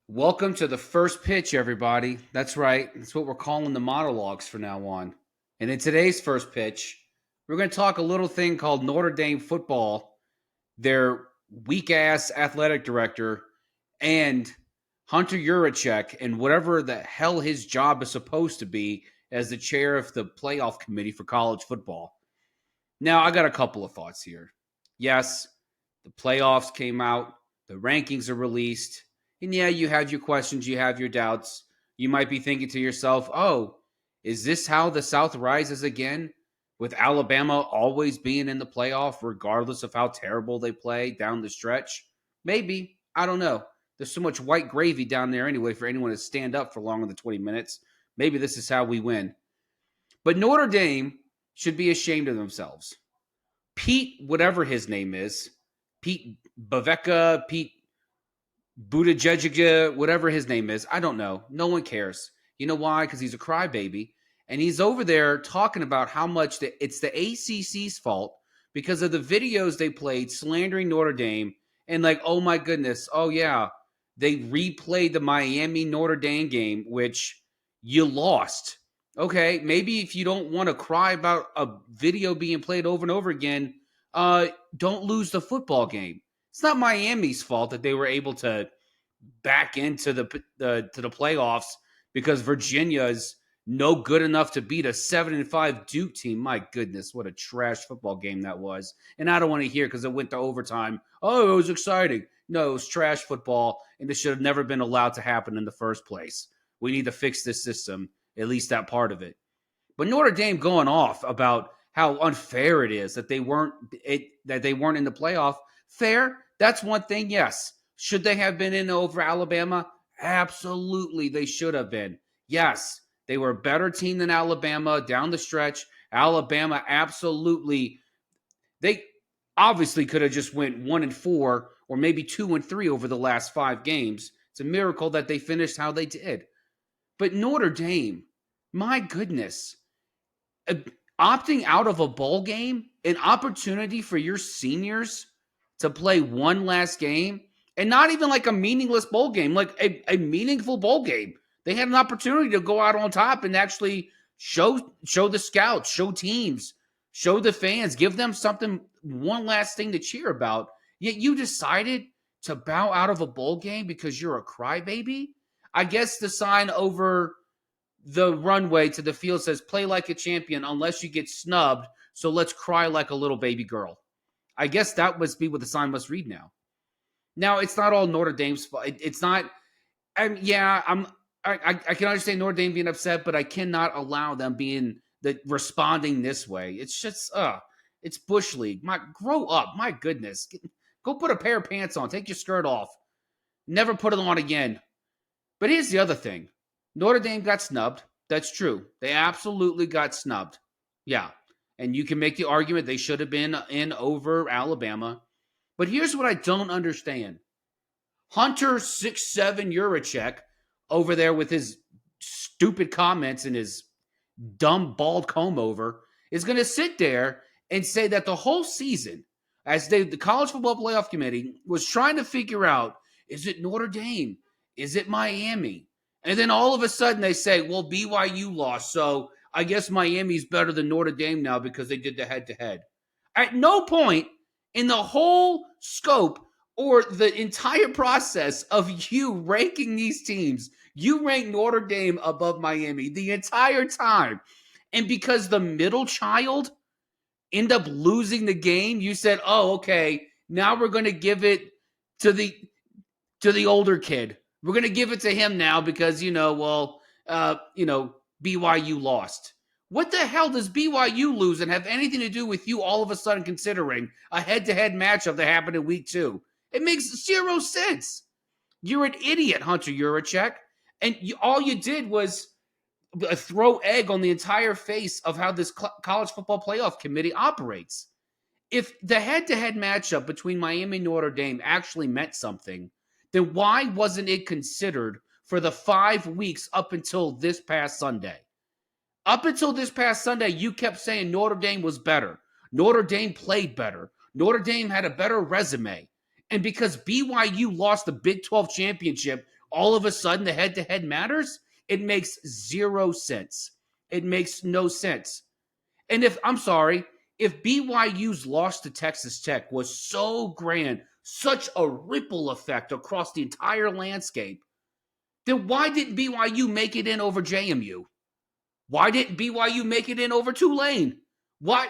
Welcome to the first pitch, everybody. That's right. That's what we're calling the monologues from now on. And in today's first pitch, we're going to talk a little thing called Notre Dame football, their weak ass athletic director, and Hunter Yurachek, and whatever the hell his job is supposed to be as the chair of the playoff committee for college football. Now, I got a couple of thoughts here. Yes, the playoffs came out, the rankings are released, and yeah, you have your questions, you have your doubts. You might be thinking to yourself, oh, is this how the South rises again? With Alabama always being in the playoff, regardless of how terrible they play down the stretch? Maybe. I don't know. There's so much white gravy down there anyway for anyone to stand up for longer than 20 minutes. Maybe this is how we win. But Notre Dame should be ashamed of themselves. Pete, whatever his name is, Pete Baveka, Pete Buttigieg, whatever his name is, I don't know. No one cares. You know why? Because he's a crybaby. And he's over there talking about how much it's the ACC's fault because of the videos they played slandering Notre Dame. And like, oh my goodness, oh yeah, they replayed the Miami Notre Dame game, which you lost. Okay, maybe if you don't want to cry about a video being played over and over again, don't lose the football game. It's not Miami's fault that they were able to back into the playoffs because Virginia's no good enough to beat a 7-5 Duke team. My goodness, what a trash football game that was. And I don't want to hear because it went to overtime. Oh, it was exciting. No, it was trash football, and it should have never been allowed to happen in the first place. We need to fix this system, at least that part of it. But Notre Dame going off about how unfair it is that they weren't in the playoff. Fair, that's one thing. Yes, should they have been in over Alabama? Absolutely, they should have been. Yes, they were a better team than Alabama down the stretch. Alabama absolutely. They obviously could have just went 1-4 or maybe 2-3 over the last 5 games. It's a miracle that they finished how they did. But Notre Dame, my goodness, opting out of a bowl game, an opportunity for your seniors to play one last game, and not even like a meaningless bowl game, like a meaningful bowl game. They had an opportunity to go out on top and actually show the scouts, show teams, show the fans, give them something, one last thing to cheer about. Yet you decided to bow out of a bowl game because you're a crybaby. I guess the sign over the runway to the field says play like a champion unless you get snubbed, so let's cry like a little baby girl. I guess that must be what the sign must read now. Now, it's not all Notre Dame's fault. It's not. I can understand Notre Dame being upset, but I cannot allow them being responding this way. It's just it's bush league. Grow up. My goodness, go put a pair of pants on. Take your skirt off. Never put it on again. But here's the other thing. Notre Dame got snubbed. That's true. They absolutely got snubbed. Yeah. And you can make the argument they should have been in over Alabama. But here's what I don't understand. Hunter 6'7" Yurachek over there with his stupid comments and his dumb bald comb over is going to sit there and say that the whole season, as the College Football Playoff Committee was trying to figure out, is it Notre Dame? Is it Miami? And then all of a sudden they say, well, BYU lost, so I guess Miami's better than Notre Dame now because they did the head-to-head. At no point in the whole scope or the entire process of you ranking these teams, you rank Notre Dame above Miami the entire time. And because the middle child ended up losing the game, you said, oh, okay, now we're going to give it to the older kid. We're going to give it to him now because, BYU lost. What the hell does BYU lose and have anything to do with you all of a sudden considering a head-to-head matchup that happened in week 2? It makes zero sense. You're an idiot, Hunter Yurachek. And all you did was throw egg on the entire face of how this college football playoff committee operates. If the head-to-head matchup between Miami and Notre Dame actually meant something, then why wasn't it considered for the 5 weeks up until this past Sunday? Up until this past Sunday, you kept saying Notre Dame was better. Notre Dame played better. Notre Dame had a better resume. And because BYU lost the Big 12 championship, all of a sudden the head-to-head matters? It makes zero sense. It makes no sense. And I'm sorry, if BYU's loss to Texas Tech was so grand, such a ripple effect across the entire landscape, then why didn't BYU make it in over JMU? Why didn't BYU make it in over Tulane? Why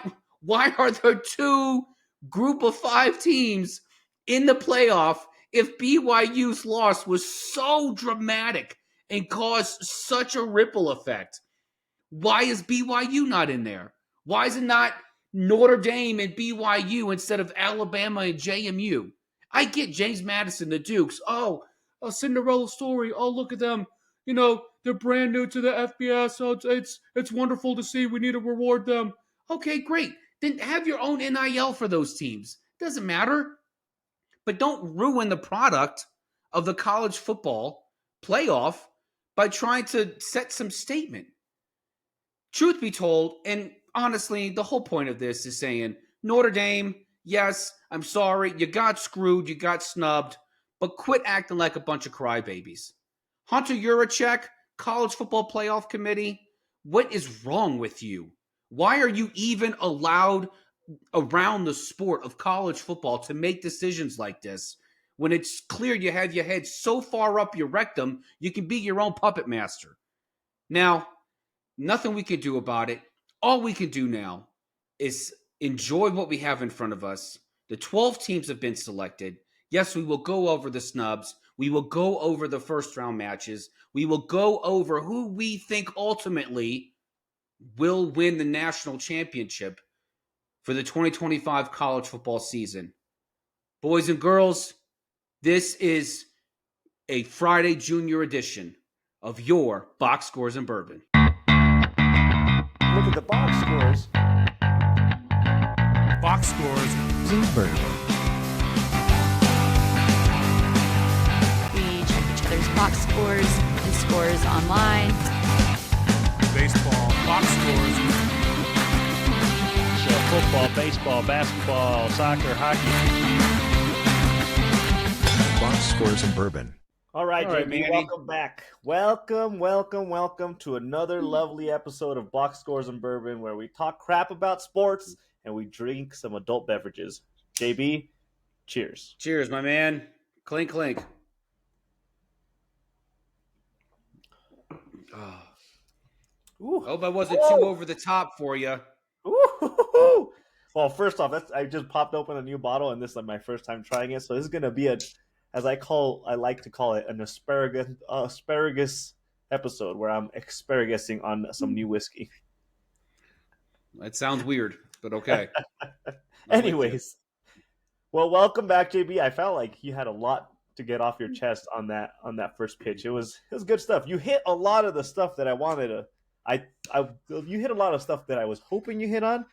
are there two group of 5 teams in the playoff if BYU's loss was so dramatic and caused such a ripple effect? Why is BYU not in there? Why is it not Notre Dame and BYU instead of Alabama and JMU? I get James Madison, the Dukes. Oh, a Cinderella story. Oh, look at them. They're brand new to the FBS. So it's wonderful to see. We need to reward them. Okay, great. Then have your own NIL for those teams. Doesn't matter. But don't ruin the product of the college football playoff by trying to set some statement. Truth be told, and honestly, the whole point of this is saying, Notre Dame, yes, I'm sorry, you got screwed, you got snubbed, but quit acting like a bunch of crybabies. Hunter Yurachek, College Football Playoff Committee, what is wrong with you? Why are you even allowed around the sport of college football to make decisions like this when it's clear you have your head so far up your rectum you can be your own puppet master? Now, nothing we can do about it. All we can do now is enjoy what we have in front of us. The 12 teams have been selected. Yes, we will go over the snubs. We will go over the first round matches. We will go over who we think ultimately will win the national championship for the 2025 college football season. Boys and girls, this is a Friday Junior edition of your Box Scores and Bourbon. Look at the box scores. Box Scores and Bourbon. We check each other's box scores and scores online. Baseball, box scores. So football, baseball, basketball, soccer, hockey. Box Scores and Bourbon. All right, JB, Manny. welcome back. Welcome to another lovely episode of Box Scores and Bourbon, where we talk crap about sports and we drink some adult beverages. JB, cheers. Cheers, my man. Clink, clink. Oh. Ooh. Hope I wasn't too over the top for you. Ooh. Well, first off, I just popped open a new bottle, and this is my first time trying it, so this is gonna be I like to call it an asparagus episode where I'm asparagusing on some new whiskey. That sounds weird, but okay. Anyways, well, welcome back, JB. I felt like you had a lot to get off your chest on that first pitch. It was good stuff. You hit a lot of the stuff that I wanted to. You hit a lot of stuff that I was hoping you hit on,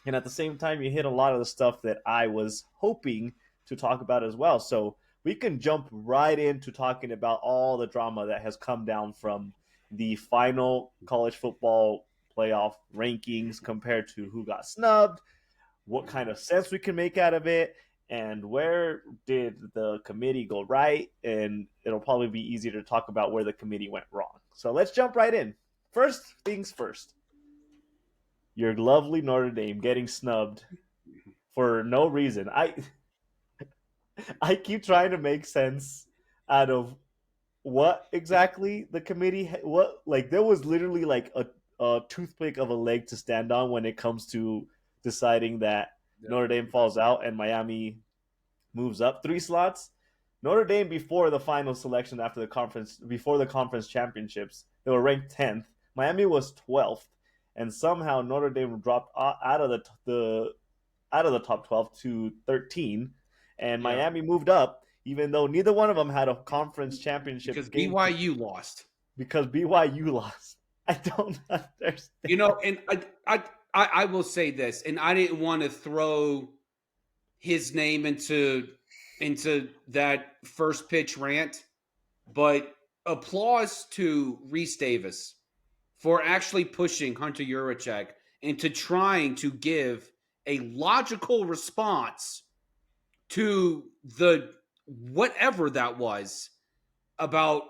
and at the same time, you hit a lot of the stuff that I was hoping to talk about as well. So we can jump right into talking about all the drama that has come down from the final college football playoff rankings compared to who got snubbed, what kind of sense we can make out of it, and where did the committee go right, and it'll probably be easier to talk about where the committee went wrong. So let's jump right in. First things first. Your lovely Notre Dame getting snubbed for no reason. I keep trying to make sense out of what exactly the committee there was literally like a toothpick of a leg to stand on when it comes to deciding that Notre Dame falls out and Miami moves up 3 slots. Notre Dame before the final selection before the conference championships, they were ranked 10th. Miami was 12th, and somehow Notre Dame dropped out of the top 12 to 13. And Miami moved up, even though neither one of them had a conference championship Because game. BYU lost. Because BYU lost. I don't understand. And I will say this, and I didn't want to throw his name into that first pitch rant, but applause to Reese Davis for actually pushing Hunter Yurachek into trying to give a logical response to the whatever that was about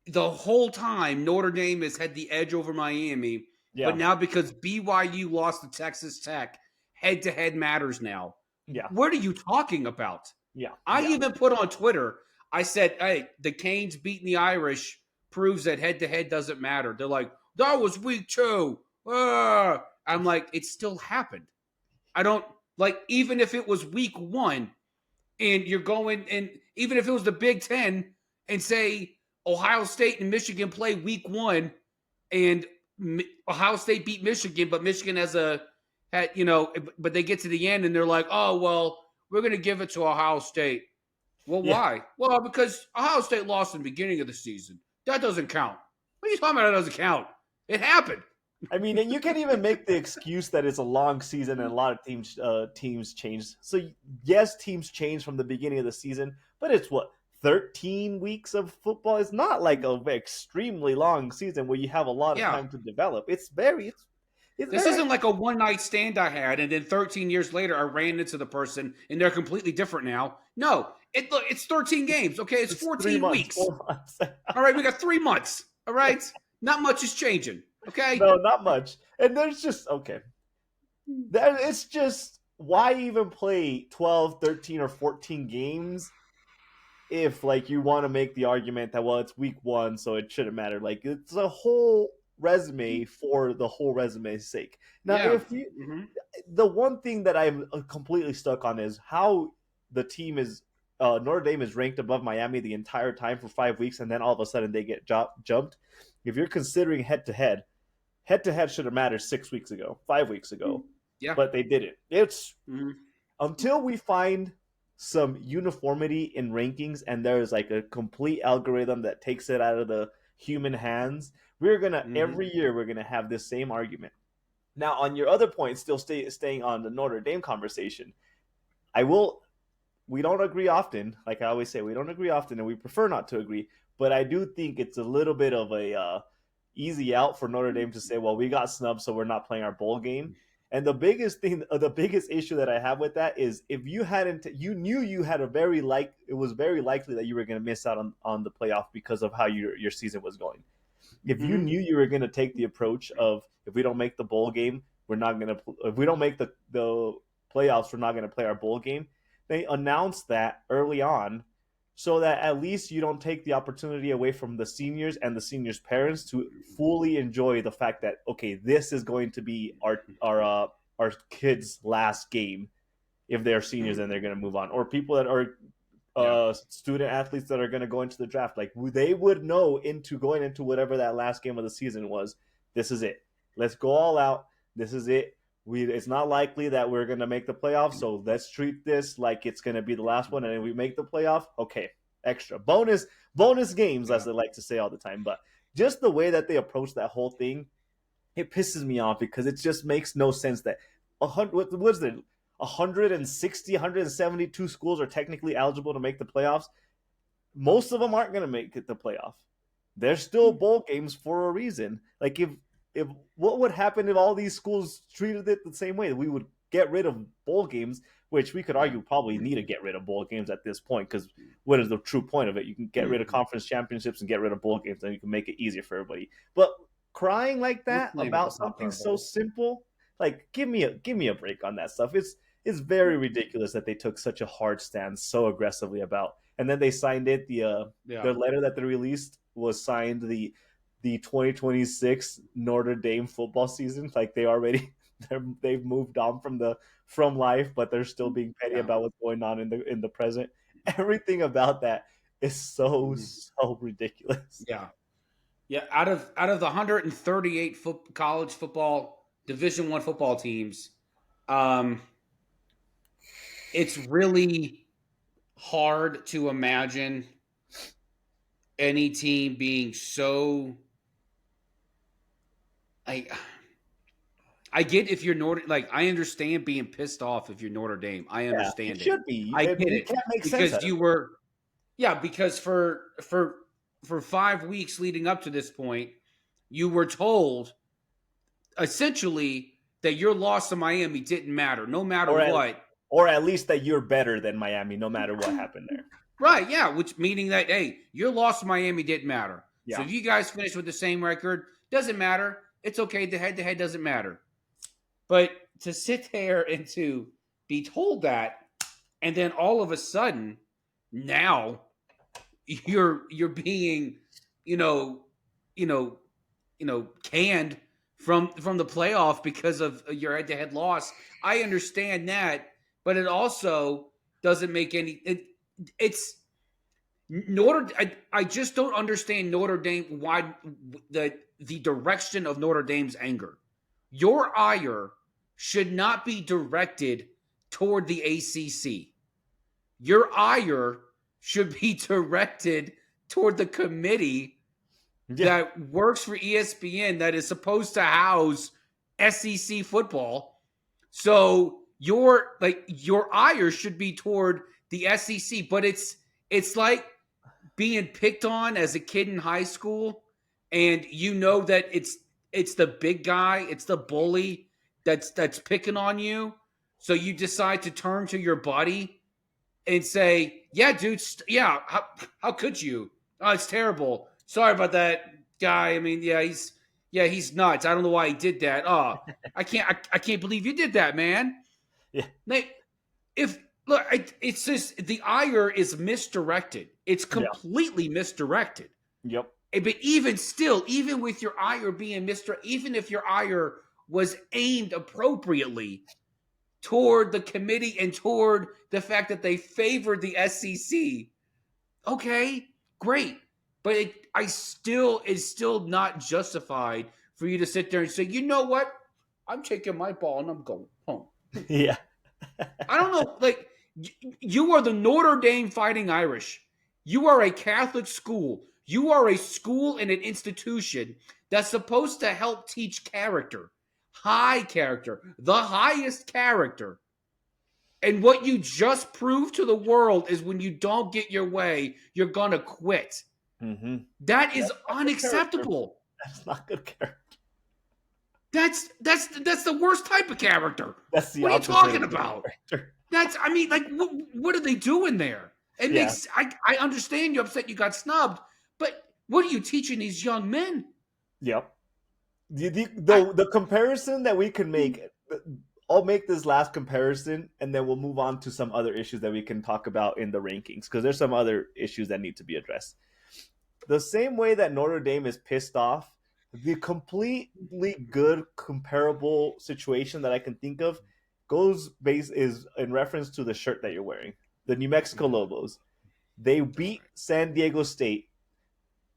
the whole time Notre Dame has had the edge over Miami, Yeah. but now because BYU lost to Texas Tech, head-to-head matters now. Yeah. What are you talking about? Yeah. I even put on Twitter, I said, hey, the Canes beating the Irish proves that head-to-head doesn't matter. They're like, that was week 2. I'm like, it still happened. I don't, like, even if it was week 1 and you're going, and even if it was the Big Ten and say Ohio State and Michigan play week 1 and Ohio State beat Michigan, but Michigan but they get to the end and they're like, oh, well, we're going to give it to Ohio State. Well, Yeah. why? Well, because Ohio State lost in the beginning of the season. That doesn't count. What are you talking about? That doesn't count. It happened. I mean, and you can even make the excuse that it's a long season and a lot of teams change. So yes, teams change from the beginning of the season, but it's 13 weeks of football. It's not like a extremely long season where you have a lot of time to develop. It's This isn't like a one-night stand I had, and then 13 years later I ran into the person and they're completely different now. No, it's 13 games. Okay, it's 14 weeks. 4 months. All right, we got 3 months. All right, not much is changing. Okay, No, not much. And there's just it's just why even play 12, 13, or 14 games if like you want to make the argument that it's week 1, so it shouldn't matter. Like it's a whole resume for the whole resume's sake. Now, if you the one thing that I'm completely stuck on is how the team is Notre Dame is ranked above Miami the entire time for 5 weeks, and then all of a sudden they get jumped. If you're considering head-to-head should have mattered 6 weeks ago, 5 weeks ago. Yeah. But they didn't. It's until we find some uniformity in rankings and there's like a complete algorithm that takes it out of the human hands, we're going to every year we're going to have this same argument. Now, on your other point, still staying on the Notre Dame conversation, we don't agree often. Like I always say, we don't agree often and we prefer not to agree, but I do think it's a little bit of a easy out for Notre Dame to say, well, we got snubbed, so we're not playing our bowl game. And the biggest issue that I have with that is if you knew you had it was very likely that you were going to miss out on the playoff because of how your season was going. If you knew you were going to take the approach of, if we don't make the bowl game, if we don't make the playoffs, we're not going to play our bowl game. They announced that early on, so that at least you don't take the opportunity away from the seniors and the seniors' parents to fully enjoy the fact that, okay, this is going to be our kids' last game if they're seniors and they're going to move on, or people that are student athletes that are going to go into the draft. Like they would know going into whatever that last game of the season was, this is it. Let's go all out. This is it. It's not likely that we're going to make the playoffs, so let's treat this like it's going to be the last one, and if we make the playoff, okay, extra bonus games, as they like to say all the time. But just the way that they approach that whole thing, it pisses me off because it just makes no sense that 172 schools are technically eligible to make the playoffs. Most of them aren't going to make it the playoff. There's still bowl games for a reason. Like if what would happen if all these schools treated it the same way? We would get rid of bowl games, which we could argue probably need to get rid of bowl games at this point, because what is the true point of it? You can get rid of conference championships and get rid of bowl games, and you can make it easier for everybody. But crying like that about something so simple, like give me a break on that stuff. It's very ridiculous that they took such a hard stand so aggressively about, and then they signed it. Their letter that they released was signed the 2026 Notre Dame football season. Like they've moved on from life, but they're still being petty about what's going on in the present. Everything about that is so ridiculous. Yeah. Out of the 138 college football Division I football teams, it's really hard to imagine any team being so. I get if you're Notre, like I understand being pissed off if you're Notre Dame. I understand it. Should be. I get it can't make because sense you were, because for 5 weeks leading up to this point, you were told essentially that your loss to Miami didn't matter, no matter what. Or at least that you're better than Miami, no matter what happened there. Right, yeah, which meaning that, hey, your loss to Miami didn't matter. Yeah. So if you guys finish with the same record, doesn't matter. It's okay. The head-to-head doesn't matter. But to sit there and to be told that, and then all of a sudden, now you're being, canned from the playoff because of your head-to-head loss. I understand that, but it also doesn't make any. It's Notre. I just don't understand Notre Dame, why the direction of Notre Dame's anger. Your ire should not be directed toward the ACC. Your ire should be directed toward the committee that works for ESPN that is supposed to house SEC football. So your ire should be toward the SEC, but it's like being picked on as a kid in high school, and you know that it's the big guy, it's the bully that's picking on you. So you decide to turn to your buddy and say, "Yeah, dude, how could you? Oh, it's terrible. Sorry about that guy. I mean, he's nuts. I don't know why he did that. Oh, I can't believe you did that, man." Yeah. It's just the ire is misdirected. It's completely misdirected. Yep. But even still, even with your ire being misdirected, even if your ire was aimed appropriately toward the committee and toward the fact that they favored the SEC, okay, great. But it's still not justified for you to sit there and say, you know what? I'm taking my ball and I'm going home. Yeah. I don't know. Like, you are the Notre Dame Fighting Irish. You are a Catholic school. You are a school and an institution that's supposed to help teach character, high character, the highest character. And what you just proved to the world is when you don't get your way, you're going to quit. Mm-hmm. That is unacceptable. That's not good character. That's the worst type of character. That's the what are you opposite talking of good about? character. What are they doing there? It makes I understand you're upset you got snubbed, but what are you teaching these young men? Yep. The comparison that we can make, I'll make this last comparison, and then we'll move on to some other issues that we can talk about in the rankings, because there's some other issues that need to be addressed. The same way that Notre Dame is pissed off, the completely good comparable situation that I can think of is in reference to the shirt that you're wearing. The New Mexico Lobos. They beat San Diego State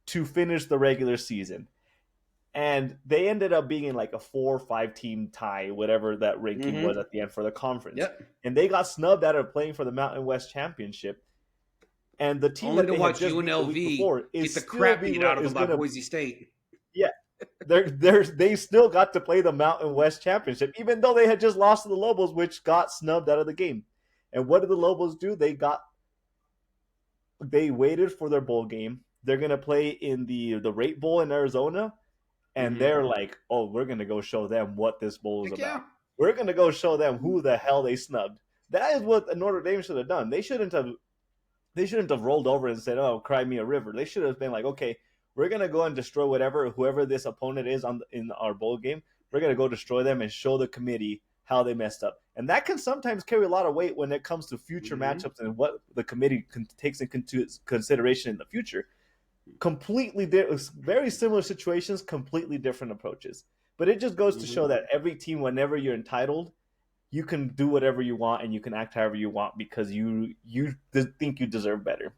to finish the regular season. And they ended up being in like a 4 or 5 team tie, whatever that ranking was at the end for the conference. Yep. And they got snubbed out of playing for the Mountain West Championship. And the team only that to they watch had just UNLV beat the week before get is the still crap being beat out of them by gonna, Boise State. Yeah. They still got to play the Mountain West Championship, even though they had just lost to the Lobos, which got snubbed out of the game. And what did the Lobos do? They waited for their bowl game. They're gonna play in the Rate Bowl in Arizona, and they're like, "Oh, we're gonna go show them what this bowl is about. Yeah. We're gonna go show them who the hell they snubbed." That is what Notre Dame should have done. They shouldn't have rolled over and said, "Oh, cry me a river." They should have been like, "Okay, we're gonna go and destroy whoever this opponent is in our bowl game. We're gonna go destroy them and show the committee how they messed up." And that can sometimes carry a lot of weight when it comes to future matchups and what the committee takes into consideration in the future. Very similar situations, completely different approaches. But it just goes to show that every team, whenever you're entitled, you can do whatever you want and you can act however you want because you think you deserve better.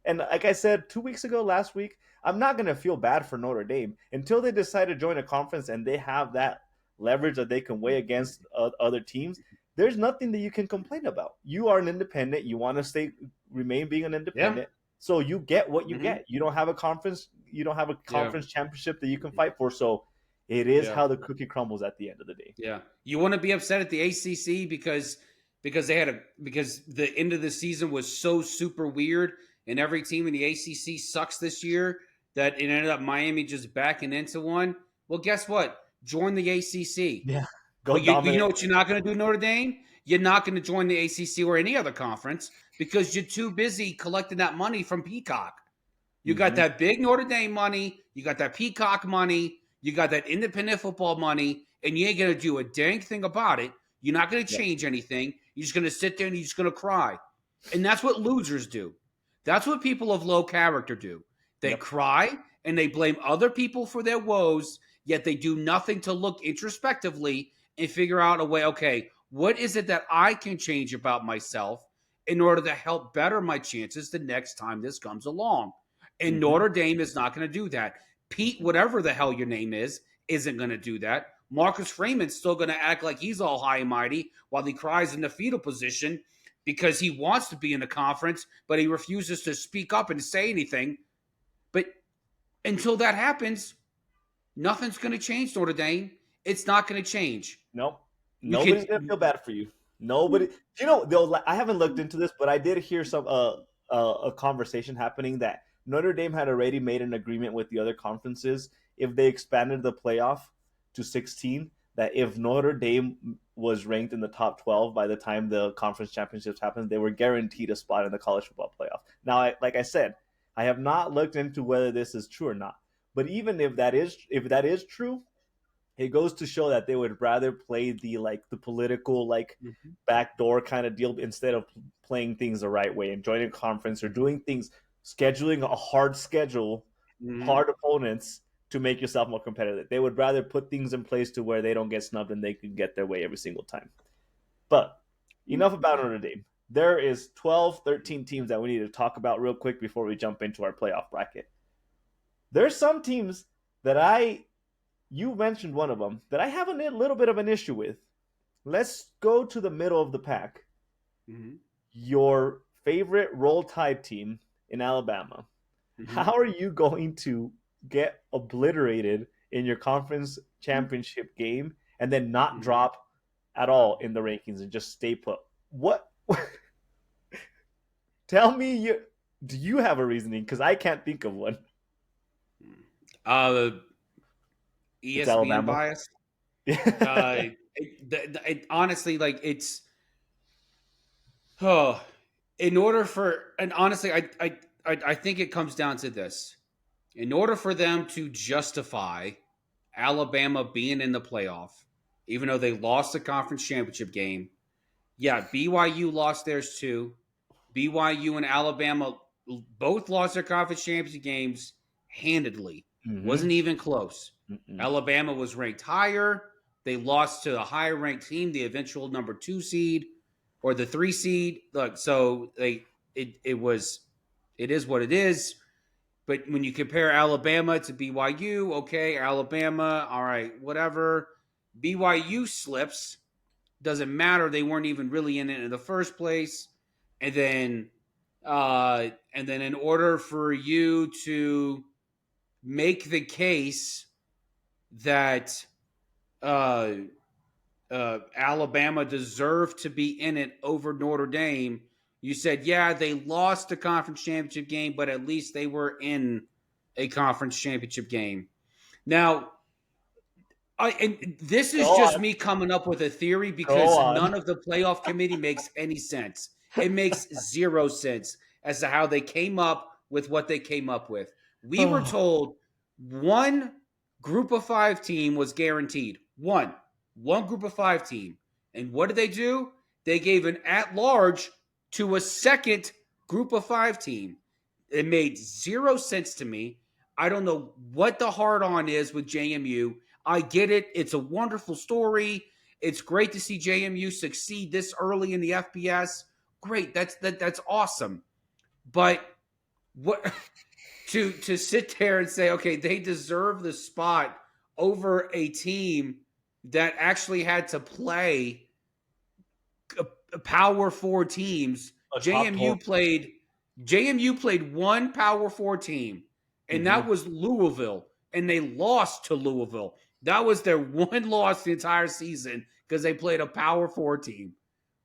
And like I said last week, I'm not going to feel bad for Notre Dame until they decide to join a conference and they have that leverage that they can weigh against other teams. There's nothing that you can complain about. You are an independent. You want to remain being an independent. Yeah. So you get what you get. You don't have a conference. You don't have a conference championship that you can fight for. So it is how the cookie crumbles at the end of the day. Yeah. You want to be upset at the ACC because the end of the season was so super weird and every team in the ACC sucks this year that it ended up Miami just backing into one. Well, guess what? Join the ACC. Yeah. You know what you're not going to do, Notre Dame? you're not going to join the ACC or any other conference because you're too busy collecting that money from Peacock. You got that big Notre Dame money, you got that Peacock money, you got that independent football money, and you ain't going to do a dang thing about it. You're not going to change anything. You're just going to sit there and you're just going to cry. And that's what losers do. That's what people of low character do. They cry and they blame other people for their woes, yet they do nothing to look introspectively and figure out a way, okay, what is it that I can change about myself in order to help better my chances the next time this comes along? And Notre Dame is not going to do that. Pete, whatever the hell your name is, isn't going to do that. Marcus Freeman's still going to act like he's all high and mighty while he cries in the fetal position because he wants to be in the conference, but he refuses to speak up and say anything. But until that happens, nothing's going to change, Notre Dame. It's not going to change. Nope. Nobody's going to feel bad for you. Nobody. You know, I haven't looked into this, but I did hear some a conversation happening that Notre Dame had already made an agreement with the other conferences if they expanded the playoff to 16, that if Notre Dame was ranked in the top 12 by the time the conference championships happened, they were guaranteed a spot in the college football playoff. Now, like I said, I have not looked into whether this is true or not. But even if that is true, it goes to show that they would rather play the political backdoor kind of deal instead of playing things the right way and joining a conference or doing things, scheduling a hard schedule, hard opponents to make yourself more competitive. They would rather put things in place to where they don't get snubbed and they can get their way every single time. But enough about Notre Dame. There is 12, 13 teams that we need to talk about real quick before we jump into our playoff bracket. There's some teams that you mentioned one of them, that I have a little bit of an issue with. Let's go to the middle of the pack. Your favorite Roll Tide team in Alabama. How are you going to get obliterated in your conference championship game and then not drop at all in the rankings and just stay put? What? Tell me, do you have a reasoning? Because I can't think of one. ESPN bias. Honestly, like it's. Oh, in order for, and honestly, I think it comes down to this. In order for them to justify Alabama being in the playoff, even though they lost the conference championship game, BYU lost theirs too. BYU and Alabama both lost their conference championship games handedly. Wasn't even close. Alabama was ranked higher. They lost to a higher ranked team, the eventual number 2 seed or the 3 seed. Look, so it is what it is. But when you compare Alabama to BYU, okay, Alabama, all right, whatever. BYU slips. Doesn't matter. They weren't even really in it in the first place. And then in order for you to make the case that Alabama deserved to be in it over Notre Dame, you said, they lost the conference championship game, but at least they were in a conference championship game. Now, this is just me coming up with a theory because none of the playoff committee makes any sense. It makes zero sense as to how they came up with what they came up with. We were told one group of 5 team was guaranteed. One group of 5 team. And what did they do? They gave an at-large to a second group of 5 team. It made zero sense to me. I don't know what the hard-on is with JMU. I get it. It's a wonderful story. It's great to see JMU succeed this early in the FBS. Great. That's awesome. But what to sit there and say, okay, they deserve the spot over a team that actually had to play a Power 4 teams. JMU played one Power 4 team, and that was Louisville, and they lost to Louisville. That was their one loss the entire season because they played a Power 4 team.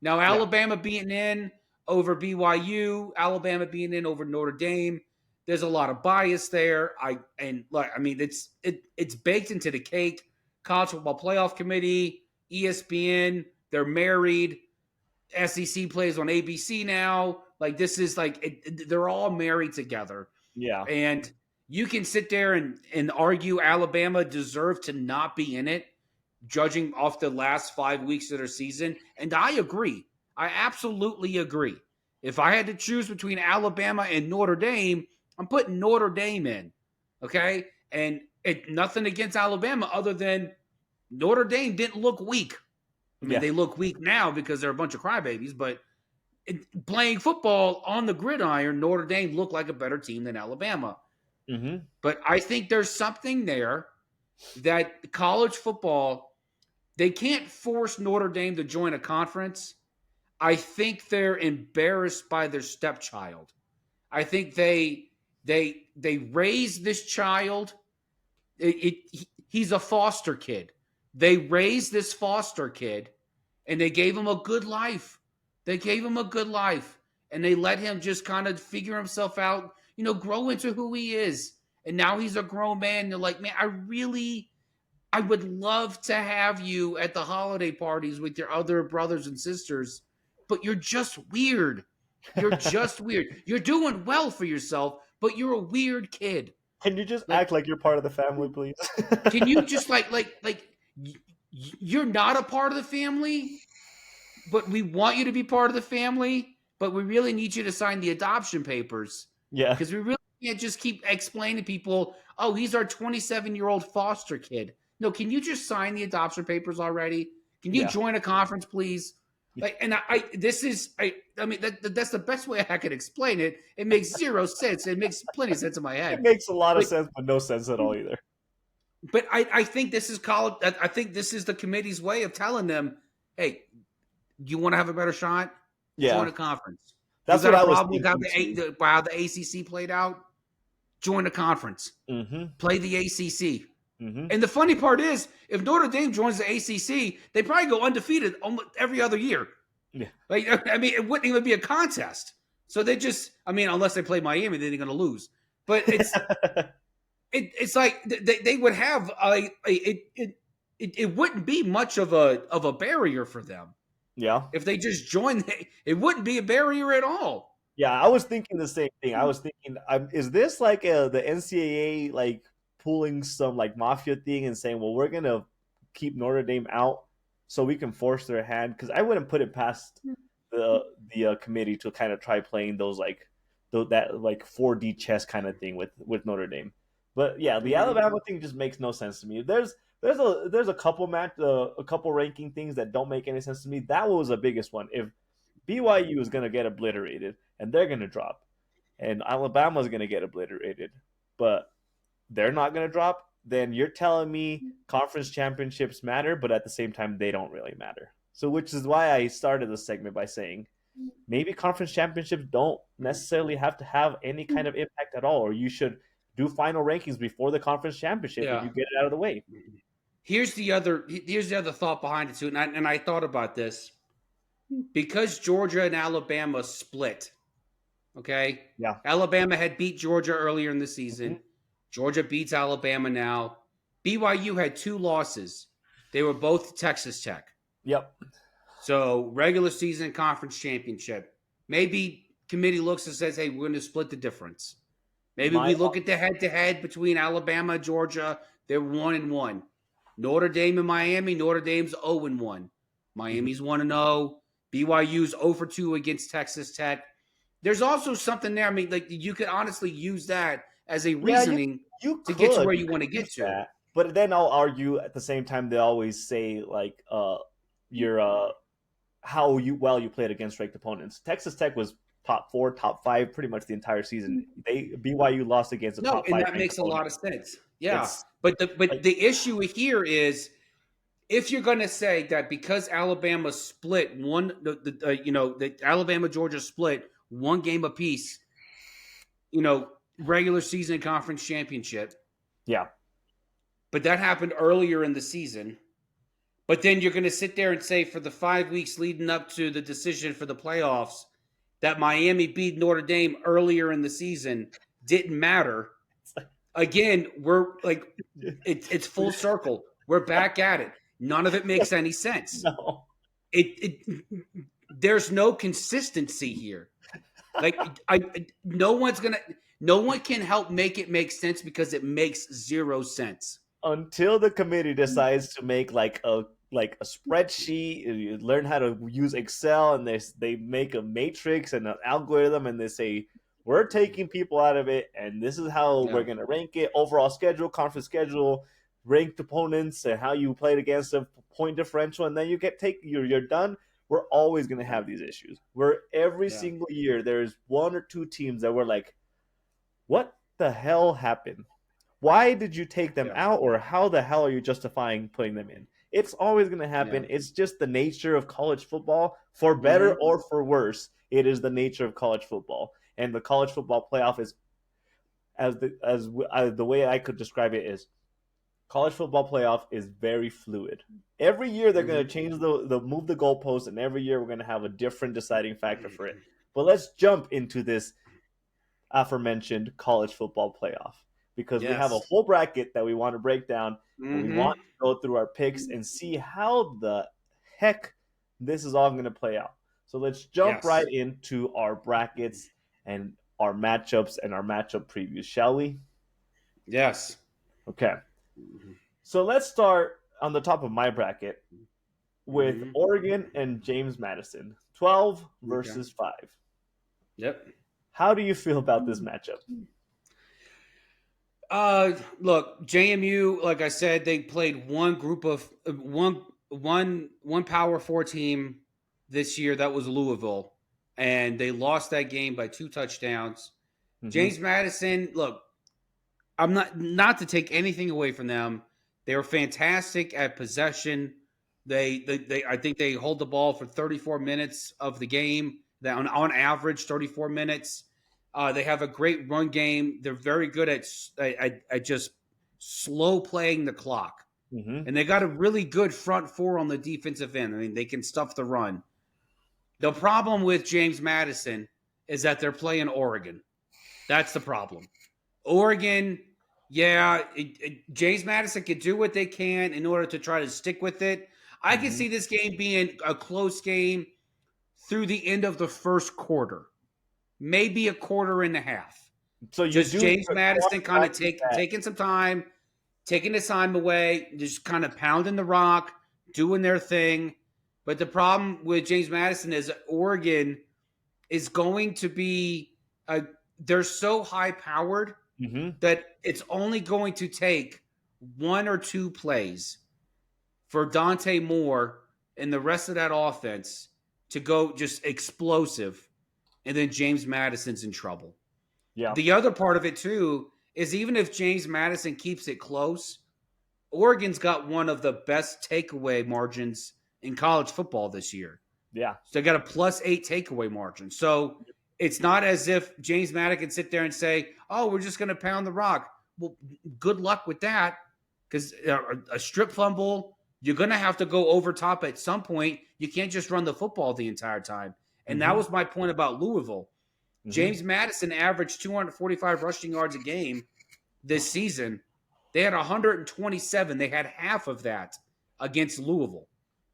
Now, Alabama being in over BYU, Alabama being in over Notre Dame, there's a lot of bias there. It's baked into the cake. College Football Playoff Committee, ESPN, they're married. SEC plays on ABC now. Like this is like they're all married together. Yeah. And you can sit there and argue Alabama deserved to not be in it, judging off the last 5 weeks of their season. And I agree. I absolutely agree. If I had to choose between Alabama and Notre Dame, I'm putting Notre Dame in. Okay? And nothing against Alabama other than Notre Dame didn't look weak. I mean, they look weak now because they're a bunch of crybabies, but playing football on the gridiron, Notre Dame looked like a better team than Alabama. Mm-hmm. But I think there's something there that college football, they can't force Notre Dame to join a conference. I think they're embarrassed by their stepchild. I think they raised this child. He's a foster kid. They raised this foster kid, and they gave him a good life. They gave him a good life, and they let him just kind of figure himself out, grow into who he is. And now he's a grown man. They're like, man, I would love to have you at the holiday parties with your other brothers and sisters, but you're just weird. You're just weird. You're doing well for yourself, but you're a weird kid. Can you just act like you're part of the family, please? Can you just you're not a part of the family, but we want you to be part of the family, but we really need you to sign the adoption papers. Yeah. Because we really can't just keep explaining to people, oh, he's our 27-year-old foster kid. No, can you just sign the adoption papers already? Can you join a conference, please? That's the best way I could explain it. It makes zero sense. It makes plenty of sense in my head. It makes a lot of sense, but no sense at all either. But I think this is college. I think this is the committee's way of telling them, hey, you want to have a better shot? Yeah. Join a conference. That's what I was thinking. How the ACC played out? Join a conference. Mm-hmm. Play the ACC. Mm-hmm. And the funny part is, if Notre Dame joins the ACC, they probably go undefeated almost every other year. Yeah. It wouldn't even be a contest. So they just, unless they play Miami, then they're going to lose. But it's it's like they would have it wouldn't be much of a barrier for them. Yeah. If they just joined, it wouldn't be a barrier at all. Yeah, I was thinking the same thing. I was thinking, is this like the NCAA like pulling some like mafia thing and saying, well, we're gonna keep Notre Dame out so we can force their hand? Because I wouldn't put it past the committee to kind of try playing those that 4D chess kind of thing with Notre Dame. But yeah, the Alabama thing just makes no sense to me. There's a couple ranking things that don't make any sense to me. That was the biggest one. If BYU is gonna get obliterated and they're gonna drop, and Alabama's gonna get obliterated, but they're not gonna drop, then you're telling me conference championships matter, but at the same time they don't really matter. So which is why I started the segment by saying maybe conference championships don't necessarily have to have any kind of impact at all, or you should do final rankings before the conference championship and you get it out of the way. Here's the other thought behind it too, and I thought about this. Because Georgia and Alabama split, okay? Yeah. Alabama had beat Georgia earlier in the season. Mm-hmm. Georgia beats Alabama now. BYU had 2 losses. They were both Texas Tech. Yep. So regular season conference championship. Maybe committee looks and says, hey, we're going to split the difference. Maybe we look at the head-to-head between Alabama and Georgia. They're 1-1. Notre Dame and Miami. Notre Dame's 0-1. Miami's 1-0. BYU's 0-2 against Texas Tech. There's also something there. You could honestly use that as a reasoning you to get to where you want to get to. That. But then I'll argue at the same time they always say how well you played against ranked opponents. Texas Tech was top 4, top 5 pretty much the entire season. BYU lost against the top 5. And that makes a lot of sense. Yeah. But the issue here is, if you're going to say that because Alabama split the Alabama Georgia split 1 game apiece, regular season conference championship. Yeah. But that happened earlier in the season. But then you're going to sit there and say for the 5 weeks leading up to the decision for the playoffs that Miami beat Notre Dame earlier in the season didn't matter. Again, we're like, it's full circle. We're back at it. None of it makes any sense. No. there's no consistency here. Like no one can help make it make sense because it makes zero sense. Until the committee decides to make like a spreadsheet, you learn how to use Excel, and they make a matrix and an algorithm, and they say we're taking people out of it, and this is how we're gonna rank it: overall schedule, conference schedule, ranked opponents, and how you played against a point differential, and then you're done. We're always gonna have these issues. Where every single year there's one or two teams that were like, what the hell happened? Why did you take them out, or how the hell are you justifying putting them in? It's always going to happen. It's just the nature of college football, for better or for worse. It is the nature of college football, and the college football playoff is, the way I could describe it is, college football playoff is very fluid. Every year they're going to change the move the goalpost, and every year we're going to have a different deciding factor for it. But let's jump into this aforementioned college football playoff, because we have a whole bracket that we want to break down, and we want to go through our picks and see how the heck this is all going to play out. So let's jump right into our brackets and our matchups and our matchup previews, shall we? Yes. Okay. So let's start on the top of my bracket with Oregon and James Madison, 12 versus 5. Yep. How do you feel about this matchup? Look, JMU, like I said, they played one group of one Power 4 team this year. That was Louisville, and they lost that game by 2 touchdowns. James Madison, look, I'm not to take anything away from them. They were fantastic at possession. They I think they hold the ball for 34 minutes of the game. On average, 34 minutes. They have a great run game. They're very good at just slow playing the clock. And they got a really good front 4 on the defensive end. I mean, they can stuff the run. The problem with James Madison is that they're playing Oregon. That's the problem. Oregon, James Madison can do what they can in order to try to stick with it. I can see this game being a close game through the end of the first quarter. Maybe a quarter and a half. So just James Madison kind of taking some time, taking his time away, just kind of pounding the rock, doing their thing. But the problem with James Madison is Oregon is going to be they're so high powered that it's only going to take 1 or 2 plays for Dante Moore and the rest of that offense to go just explosive. And then James Madison's in trouble. Yeah. The other part of it, too, is even if James Madison keeps it close, Oregon's got one of the best takeaway margins in college football this year. Yeah. So they got a +8 takeaway margin. So it's not as if James Madison can sit there and say, oh, we're just going to pound the rock. Well, good luck with that, because a strip fumble, you're going to have to go over top at some point. You can't just run the football the entire time. And that was my point about Louisville. James Madison averaged 245 rushing yards a game this season. They had 127. They had half of that against Louisville.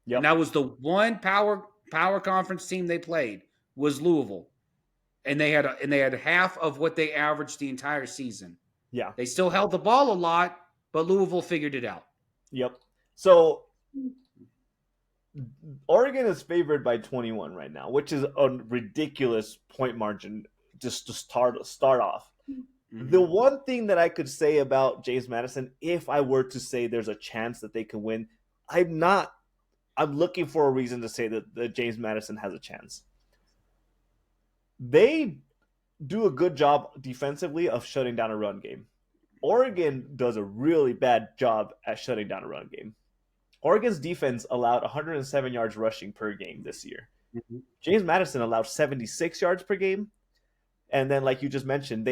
Yep. And that was the one power conference team they played was Louisville. And they had half of what they averaged the entire season. Yeah. They still held the ball a lot, but Louisville figured it out. Yep. So Oregon is favored by 21 right now, which is a ridiculous point margin just to start off. The one thing that I could say about James Madison, if I were to say there's a chance that they can win, I'm looking for a reason to say that James Madison has a chance. They do a good job defensively of shutting down a run game. Oregon does a really bad job at shutting down a run game. Oregon's defense allowed 107 yards rushing per game this year. James Madison allowed 76 yards per game. And then, like you just mentioned,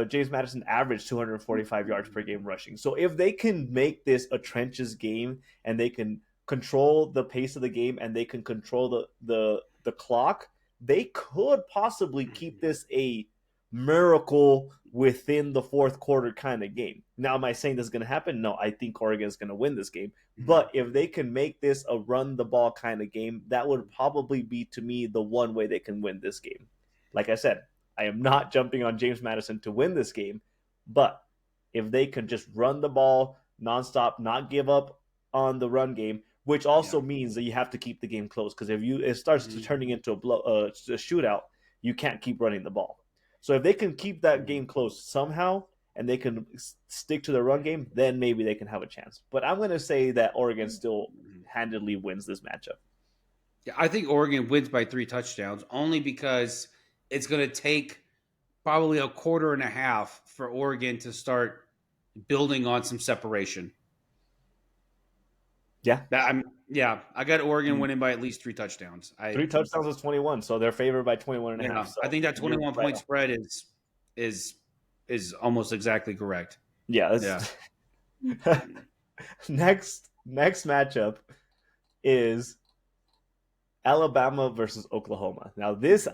James Madison averaged 245 yards per game rushing. So if they can make this a trenches game, and they can control the pace of the game, and they can control the clock, they could possibly keep this a miracle within the fourth quarter kind of game. Now, am I saying this is going to happen? No, I think Oregon is going to win this game. But if they can make this a run the ball kind of game, that would probably be, to me, the one way they can win this game. Like I said, I am not jumping on James Madison to win this game, but if they can just run the ball nonstop, not give up on the run game, which also means that you have to keep the game close, because if it starts to turning into a shootout, you can't keep running the ball. So if they can keep that game close somehow and they can stick to the run game, then maybe they can have a chance. But I'm going to say that Oregon still handedly wins this matchup. Yeah, I think Oregon wins by 3 touchdowns only because it's going to take probably a quarter and a half for Oregon to start building on some separation. Yeah. I got Oregon winning by at least 3 touchdowns. 3 touchdowns is 21, so they're favored by 21 and a half. So I think that 21 point spread is almost exactly correct. Yeah. Next matchup is Alabama versus Oklahoma. Now this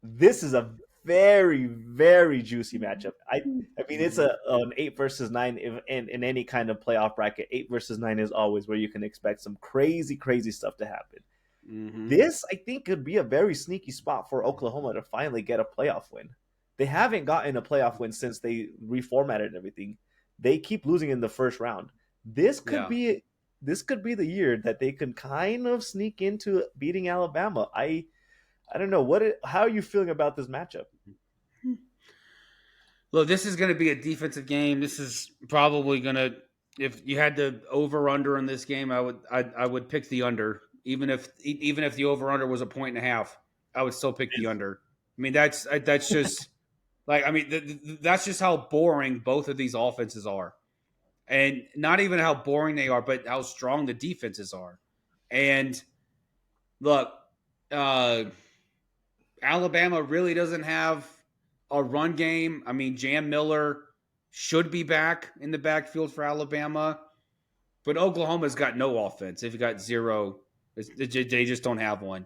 this is a very, very juicy matchup. I mean, it's an 8 versus 9 in any kind of playoff bracket. 8 versus 9 is always where you can expect some crazy, crazy stuff to happen. Mm-hmm. This, I think, could be a very sneaky spot for Oklahoma to finally get a playoff win. They haven't gotten a playoff win since they reformatted everything. They keep losing in the first round. This could be the year that they can kind of sneak into beating Alabama. I don't know. How are you feeling about this matchup? Look, this is going to be a defensive game. This is probably going to, if you had the over under in this game, I would pick the under. Even if the over under was 1.5, I would still pick the under. I mean, that's just like, I mean, that's just how boring both of these offenses are, and not even how boring they are, but how strong the defenses are. And look, Alabama really doesn't have a run game. I mean, Jam Miller should be back in the backfield for Alabama, but Oklahoma's got no offense. They've got zero. They just don't have one.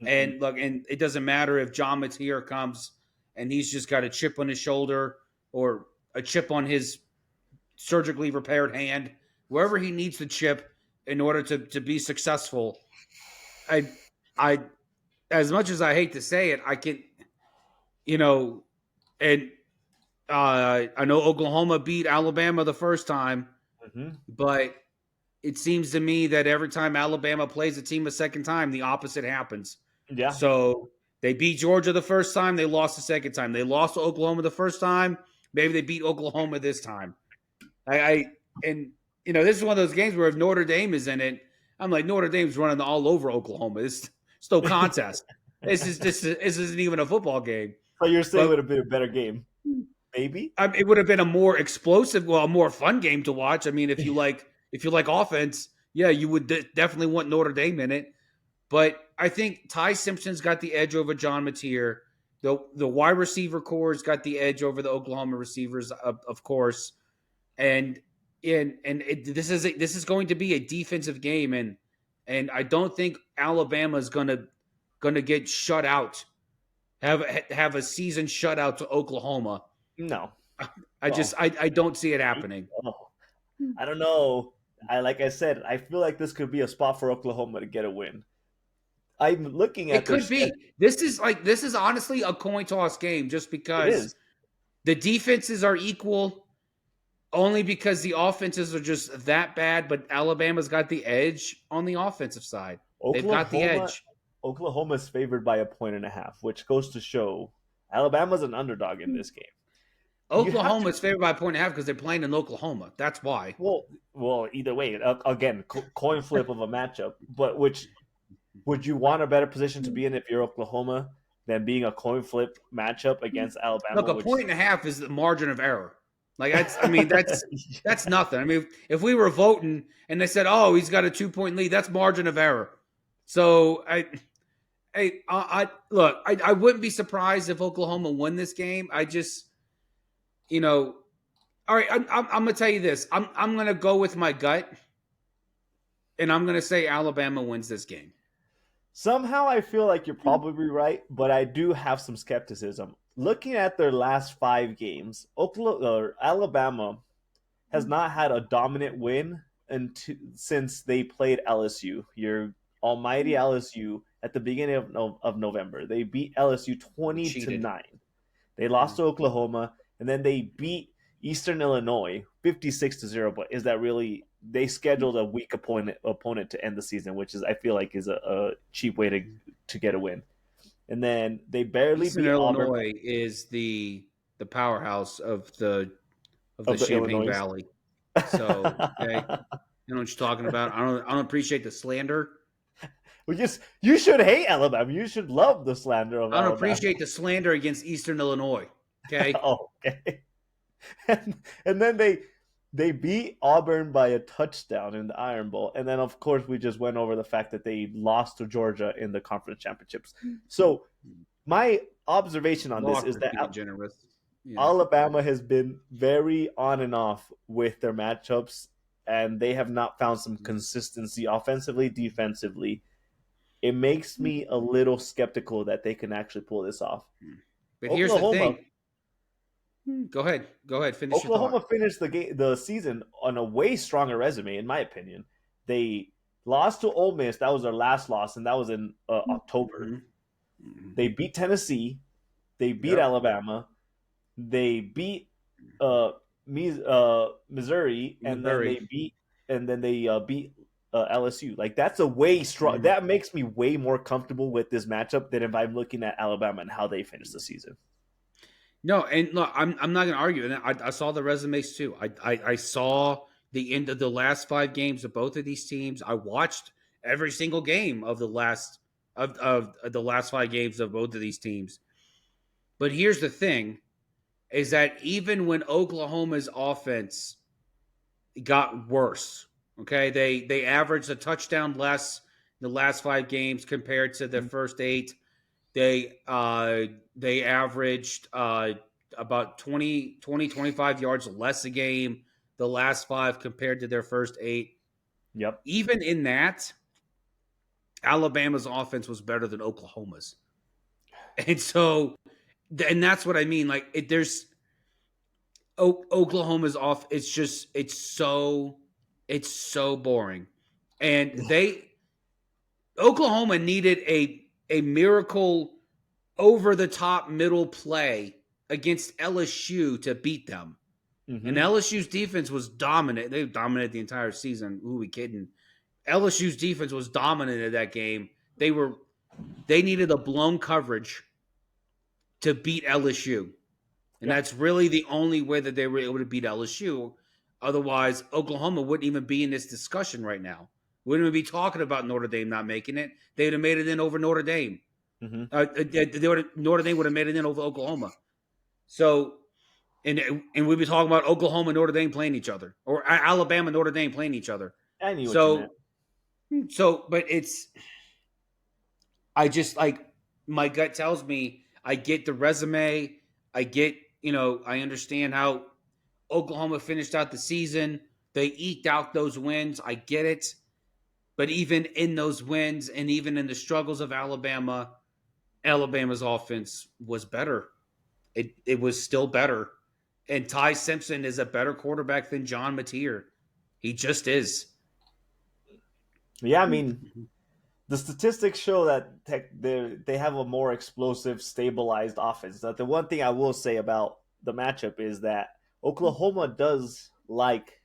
Mm-hmm. And look, and it doesn't matter if John Mateer comes and he's just got a chip on his shoulder or a chip on his surgically repaired hand, wherever he needs the chip in order to be successful. I as much as I hate to say it, I can, and I know Oklahoma beat Alabama the first time, but it seems to me that every time Alabama plays a team a second time, the opposite happens. Yeah. So they beat Georgia the first time, they lost the second time. They lost to Oklahoma the first time, maybe they beat Oklahoma this time. This is one of those games where if Notre Dame is in it, I'm like, Notre Dame's running all over Oklahoma. It's no contest. This isn't even a football game. So you're saying it would have been a better game? Maybe it would have been a more explosive, a more fun game to watch. I mean, if you like offense, yeah, you would definitely want Notre Dame in it. But I think Ty Simpson's got the edge over John Mateer. The wide receiver core's got the edge over the Oklahoma receivers, of course. And this is going to be a defensive game, and I don't think Alabama's gonna get shut out, have a season shutout to Oklahoma. No, I don't see it happening. I don't know. Like I said, I feel like this could be a spot for Oklahoma to get a win. I'm looking at it. Could be. This is honestly a coin toss game, just because the defenses are equal. Only because the offenses are just that bad, but Alabama's got the edge on the offensive side. They've got the edge. Oklahoma's favored by 1.5, which goes to show Alabama's an underdog in this game. Oklahoma's favored by 1.5 because they're playing in Oklahoma. That's why. Well, either way, again, coin flip of a matchup. But would you want a better position to be in if you're Oklahoma than being a coin flip matchup against Alabama? Look, 1.5 is the margin of error. Like that's nothing. I mean, if we were voting and they said, "Oh, he's got a 2-point lead," that's margin of error. So I wouldn't be surprised if Oklahoma won this game. I just, all right. I'm gonna tell you this. I'm gonna go with my gut, and I'm gonna say Alabama wins this game. Somehow I feel like you're probably right, but I do have some skepticism. Looking at their last 5 games, Alabama has not had a dominant win since they played LSU. Your almighty LSU at the beginning of November. They beat LSU They 20 to cheated. 9. They lost to Oklahoma, and then they beat Eastern Illinois 56-0. But is that really? They scheduled a weak opponent to end the season, which is I feel like is a cheap way to get a win. And then they barely Eastern beat Auburn Illinois is the powerhouse of the of the Champaign Illinois. Valley. So okay, you know what you're talking about. I don't appreciate the slander. You should hate Alabama. You should love the slander of I don't Alabama. appreciate the slander against Eastern Illinois. Okay. Oh, okay. And then they beat Auburn by a touchdown in the Iron Bowl, and then of course we just went over the fact that they lost to Georgia in the conference championships. So my observation on this is that being generous. Yeah. Alabama has been very on and off with their matchups, and they have not found some consistency offensively, defensively. It makes me a little skeptical that they can actually pull this off. But here's the thing. Go ahead. Finish Oklahoma your thought. finished the season on a way stronger resume, in my opinion. They lost to Ole Miss. That was their last loss, and that was in October. Mm-hmm. They beat Tennessee. They beat Alabama. They beat Missouri, and then they beat LSU. Like that's a way strong. Mm-hmm. That makes me way more comfortable with this matchup than if I'm looking at Alabama and how they finished the season. No, and look, I'm not going to argue. And I saw the resumes too. I saw the end of the last 5 games of both of these teams. I watched every single game of the last of the last 5 games of both of these teams. But here's the thing: is that even when Oklahoma's offense got worse, okay, they averaged a touchdown less in the last 5 games compared to the first 8. They averaged about 25 yards less a game the last 5 compared to their first 8. Yep. Even in that, Alabama's offense was better than Oklahoma's. And so, and that's what I mean. Like, there's Oklahoma's off. It's so boring. And Oklahoma needed a miracle over the top middle play against LSU to beat them. Mm-hmm. And LSU's defense was dominant. They dominated the entire season. Who are we kidding? LSU's defense was dominant in that game. They needed a blown coverage to beat LSU. And that's really the only way that they were able to beat LSU. Otherwise, Oklahoma wouldn't even be in this discussion right now. Wouldn't even be talking about Notre Dame not making it. They would have made it in over Notre Dame. Mm-hmm. Notre Dame would have made it in over Oklahoma. So, and we'd be talking about Oklahoma and Notre Dame playing each other, or Alabama and Notre Dame playing each other. I knew what you meant. But I just like, my gut tells me, I get the resume. I get, I understand how Oklahoma finished out the season. They eked out those wins. I get it. But even in those wins and even in the struggles of Alabama's offense was better. It was still better. And Ty Simpson is a better quarterback than John Mateer. He just is. Yeah, I mean, the statistics show that they have a more explosive, stabilized offense. Now, the one thing I will say about the matchup is that Oklahoma does like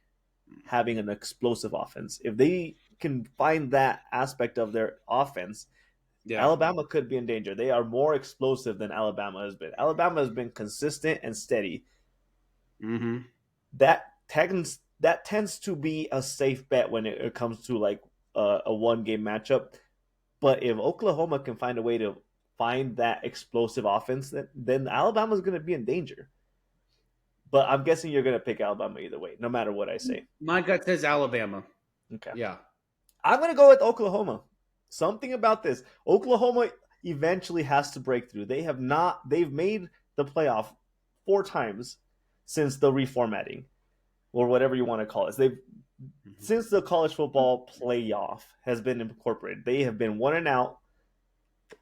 having an explosive offense. If they can find that aspect of their offense, Alabama could be in danger. They are more explosive than Alabama has been. Alabama has been consistent and steady. Mm-hmm. That tends to be a safe bet when it comes to like a one-game matchup. But if Oklahoma can find a way to find that explosive offense, then Alabama's going to be in danger. But I'm guessing you're going to pick Alabama either way, no matter what I say. My gut says Alabama. Okay. Yeah. I'm going to go with Oklahoma. Something about this. Oklahoma eventually has to break through. They've made the playoff 4 times since the reformatting, or whatever you want to call it. Since the college football playoff has been incorporated, they have been 1 and out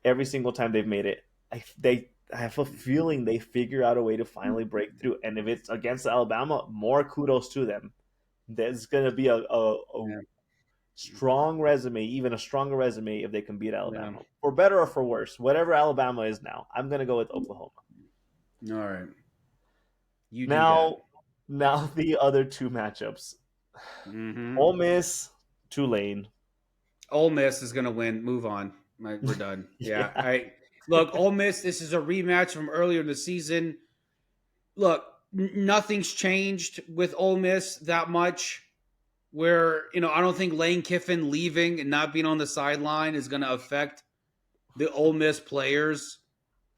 every single time they've made it, I have a feeling they figure out a way to finally break through. And if it's against Alabama, more kudos to them. There's going to be a strong resume, even a stronger resume if they can beat Alabama. Yeah. For better or for worse, whatever Alabama is now, I'm going to go with Oklahoma. All right. You do Now the other two matchups. that. Ole Miss, Tulane. Ole Miss is going to win. Move on. We're done. Yeah. Yeah. Look, Ole Miss, this is a rematch from earlier in the season. Look, nothing's changed with Ole Miss that much. Where, I don't think Lane Kiffin leaving and not being on the sideline is going to affect the Ole Miss players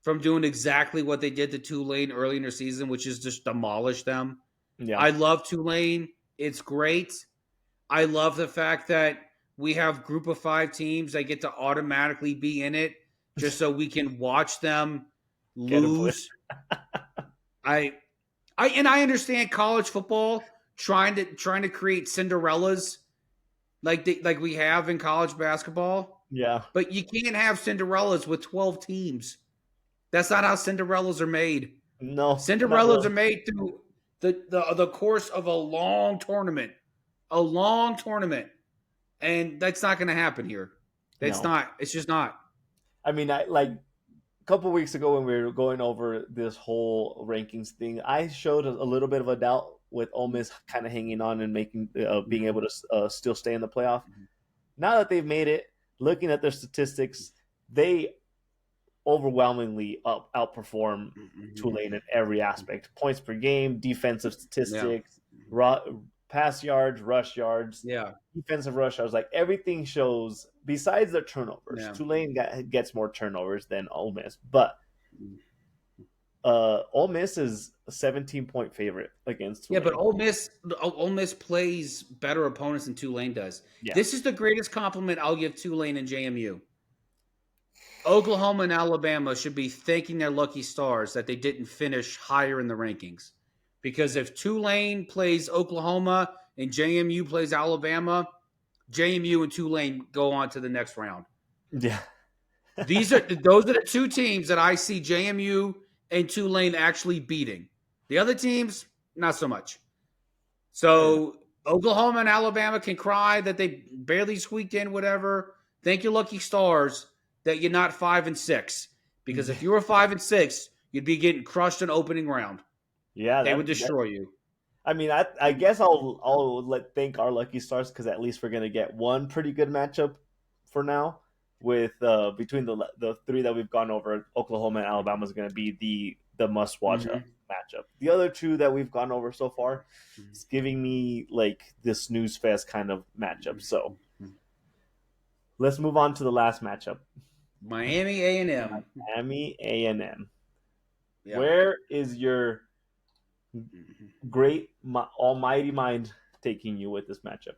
from doing exactly what they did to Tulane early in their season, which is just demolish them. Yeah. I love Tulane. It's great. I love the fact that we have group of 5 teams that get to automatically be in it just so we can watch them lose. I understand college football trying to create Cinderellas like we have in college basketball. Yeah. But you can't have Cinderellas with 12 teams. That's not how Cinderellas are made. No. Cinderellas are made through the course of a long tournament. A long tournament. And that's not going to happen here. It's not. It's just not. I mean, a couple weeks ago when we were going over this whole rankings thing, I showed a little bit of a doubt with Ole Miss kind of hanging on and being able to still stay in the playoff. Now that they've made it, looking at their statistics, they overwhelmingly outperform Tulane in every aspect: points per game, defensive statistics, pass yards, rush yards, defensive rush yards. Like everything shows. Besides their turnovers, Tulane gets more turnovers than Ole Miss, but Ole Miss is a 17-point favorite against Tulane. Yeah, but Ole Miss plays better opponents than Tulane does. Yeah. This is the greatest compliment I'll give Tulane and JMU. Oklahoma and Alabama should be thanking their lucky stars that they didn't finish higher in the rankings. Because if Tulane plays Oklahoma and JMU plays Alabama, JMU and Tulane go on to the next round. Yeah. Those are the 2 teams that I see JMU and Tulane actually beating. The other teams, not so much. So Oklahoma and Alabama can cry that they barely squeaked in, whatever. Thank your lucky stars that you're not 5 and 6. Because if you were 5 and 6, you'd be getting crushed in opening round. Yeah, they would destroy you. I mean, I guess I'll thank our lucky stars because at least we're gonna get one pretty good matchup for now. With between the 3 that we've gone over, Oklahoma and Alabama is going to be the must watch matchup. The other 2 that we've gone over so far, it's giving me like this snooze fest kind of matchup. So let's move on to the last matchup. Miami A&M. Miami A&M. Yeah. Where is your great almighty mind taking you with this matchup?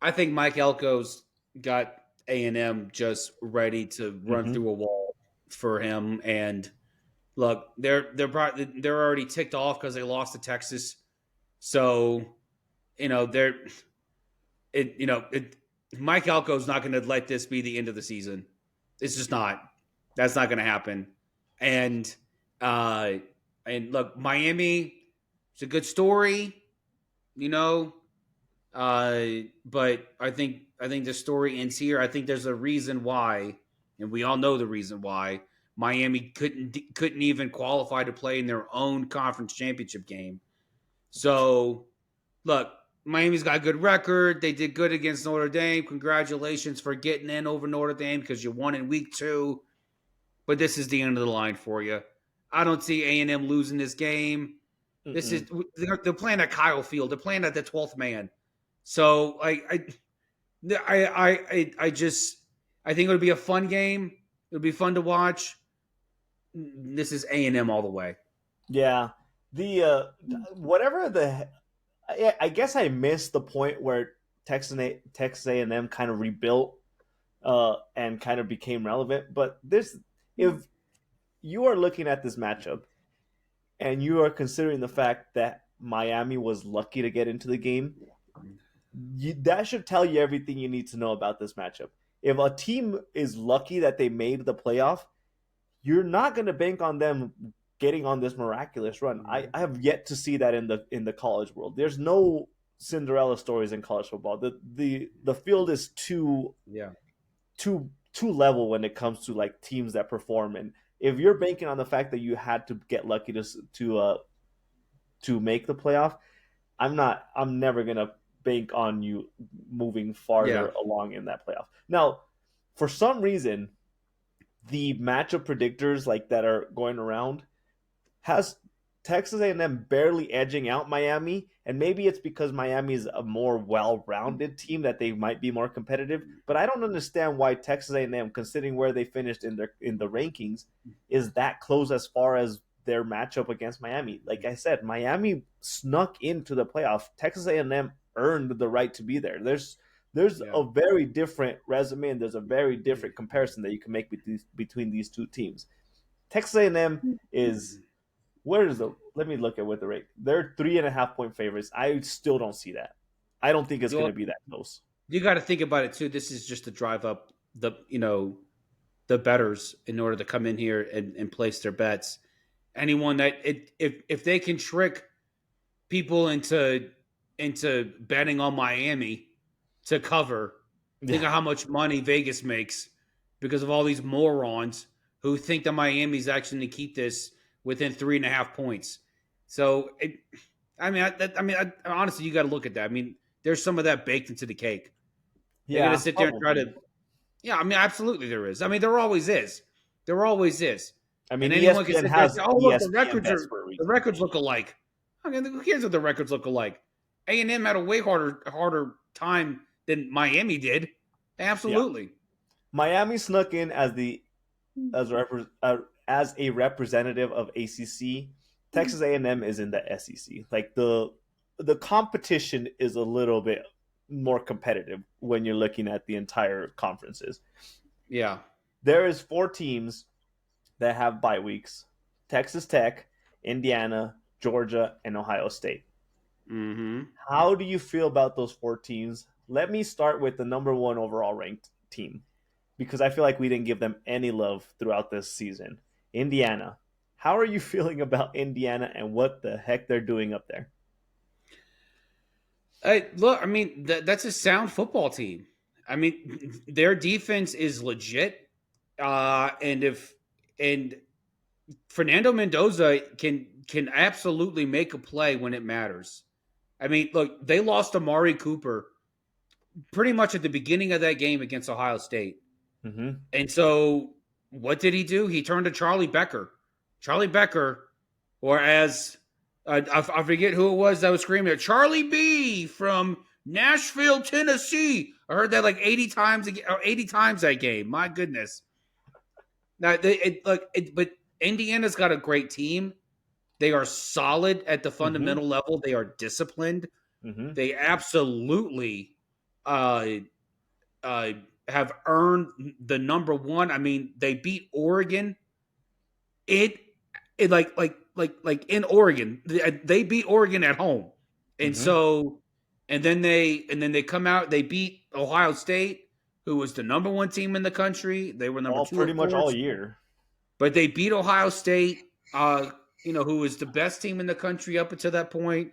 I think Mike Elko's got A&M just ready to run through a wall for him. And look, they're already ticked off because they lost to Texas. So, Mike Elko's not going to let this be the end of the season. It's just not. That's not going to happen. And look, Miami, it's a good story, but I think the story ends here. I think there's a reason why, and we all know the reason why Miami couldn't even qualify to play in their own conference championship game. So, look, Miami's got a good record. They did good against Notre Dame. Congratulations for getting in over Notre Dame because you won in week 2. But this is the end of the line for you. I don't see A&M losing this game. They're playing at Kyle Field. They're playing at the 12th man. So I think it'll be a fun game. It'll be fun to watch. This is A&M all the way. Yeah, I guess I missed the point where Texas A&M kind of rebuilt and kind of became relevant. But if you are looking at this matchup and you are considering the fact that Miami was lucky to get into the game, that should tell you everything you need to know about this matchup. if a team is lucky that they made the playoff, you're not going to bank on them getting on this miraculous run. I have yet to see that in the college world. There's no Cinderella stories in college football. The field is too level when it comes to like teams that perform. And if you're banking on the fact that you had to get lucky to make the playoff, I'm never gonna bank on you moving farther along in that playoff. Now, for some reason, the matchup predictors like that are going around has Texas A&M barely edging out Miami, and maybe it's because Miami is a more well-rounded team that they might be more competitive. But I don't understand why Texas A&M, considering where they finished in the rankings, is that close as far as their matchup against Miami. Like I said, Miami snuck into the playoff. Texas A&M earned the right to be there. There's a very different resume, and there's a very different comparison that you can make between these two teams. Texas A&M is let me look at what the rate. They're 3.5-point favorites. I still don't see that. I don't think it's going to be that close. You got to think about it too. This is just to drive up the bettors in order to come in here and place their bets. Anyone that if they can trick people into betting on Miami to cover, think of how much money Vegas makes because of all these morons who think that Miami's actually going to keep this within 3.5 points. So, honestly, you got to look at that. I mean, there's some of that baked into the cake. They're going to sit there and try to. Yeah, I mean, absolutely there is. I mean, there always is. There always is. I mean, anyone ESPN has look, the records look alike. I mean, who cares if the records look alike? A&M had a way harder time than Miami did. Absolutely. Yeah. Miami snuck in as a representative of ACC. Texas A&M is in the SEC. Like the competition is a little bit more competitive when you're looking at the entire conferences. Yeah. There is 4 teams that have bye weeks: Texas Tech, Indiana, Georgia, and Ohio State. Mm-hmm. How do you feel about those 4 teams? Let me start with the number 1 overall ranked team, because I feel like we didn't give them any love throughout this season. Indiana. How are you feeling about Indiana and what the heck they're doing up there? Look, I mean, that's a sound football team. I mean, their defense is legit. And Fernando Mendoza can absolutely make a play when it matters. I mean, look, they lost Amari Cooper pretty much at the beginning of that game against Ohio State. Mm-hmm. And so what did he do? He turned to Charlie Becker. Charlie Becker, or as I forget who it was that was screaming at Charlie B from Nashville, Tennessee. I heard that like 80 times that game. My goodness. Now, but Indiana's got a great team. They are solid at the fundamental level. They are disciplined. Mm-hmm. They absolutely have earned the number 1. I mean, they beat Oregon. It like in Oregon, they beat Oregon at home, and so and then they come out. They beat Ohio State, who was the number 1 team in the country. They were number 2 pretty much all year, but they beat Ohio State. Who was the best team in the country up until that point.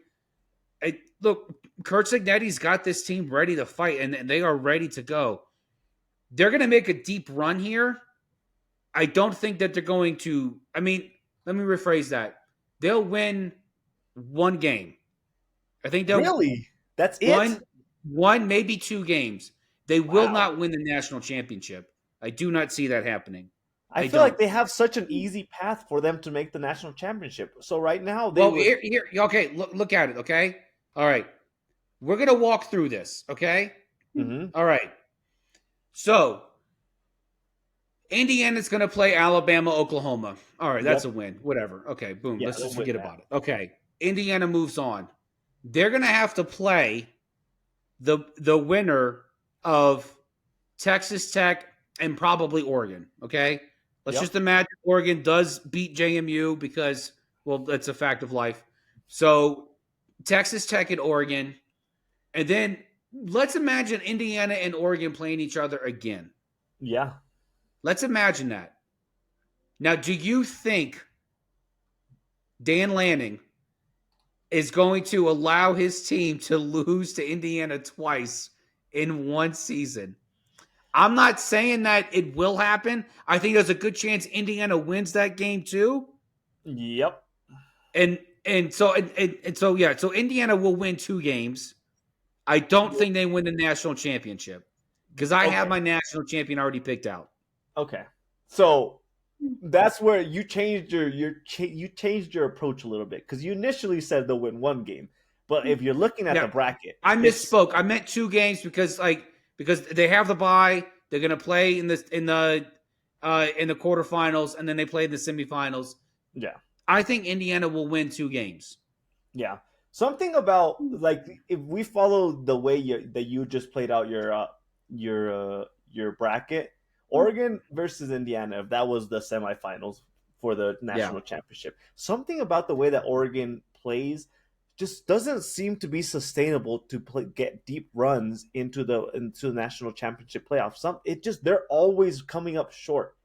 Look, Kurt Cignetti's got this team ready to fight, and they are ready to go. They're going to make a deep run here. I don't think that they're going to. I mean, let me rephrase that. They'll win 1 game. I think they'll really. That's it. One, maybe 2 games. They will not win the national championship. I do not see that happening. I feel like they have such an easy path for them to make the national championship. So right now, here. Okay, look at it. Okay, all right. We're gonna walk through this. Okay. Mm-hmm. All right. So Indiana's gonna play Alabama, Oklahoma. All right, that's a win. Whatever. Okay, boom. Yeah, let's just forget about it. Okay. Indiana moves on. They're gonna have to play the winner of Texas Tech and probably Oregon. Okay. Let's just imagine Oregon does beat JMU because, well, that's a fact of life. So Texas Tech and Oregon. And then let's imagine Indiana and Oregon playing each other again. Yeah. Let's imagine that. Now, do you think Dan Lanning is going to allow his team to lose to Indiana twice in one season? I'm not saying that it will happen. I think there's a good chance Indiana wins that game too. Yep. So Indiana will win 2 games. I don't think they win the national championship because I have Okay. my national champion already picked out. Okay. So that's where you changed you changed your approach a little bit because you initially said they'll win 1 game, but if you're looking at Yeah, the bracket, I it's misspoke. I meant 2 games because they have the bye. They're going to play in the quarterfinals and then they play in the semifinals. yeah. I think Indiana will win 2 games. Yeah. Something about like if we follow the way that you just played out your bracket, Oregon versus Indiana, if that was the semifinals for the Yeah. national championship. Something about the way that Oregon plays just doesn't seem to be sustainable to get deep runs into the national championship playoffs. They're always coming up short.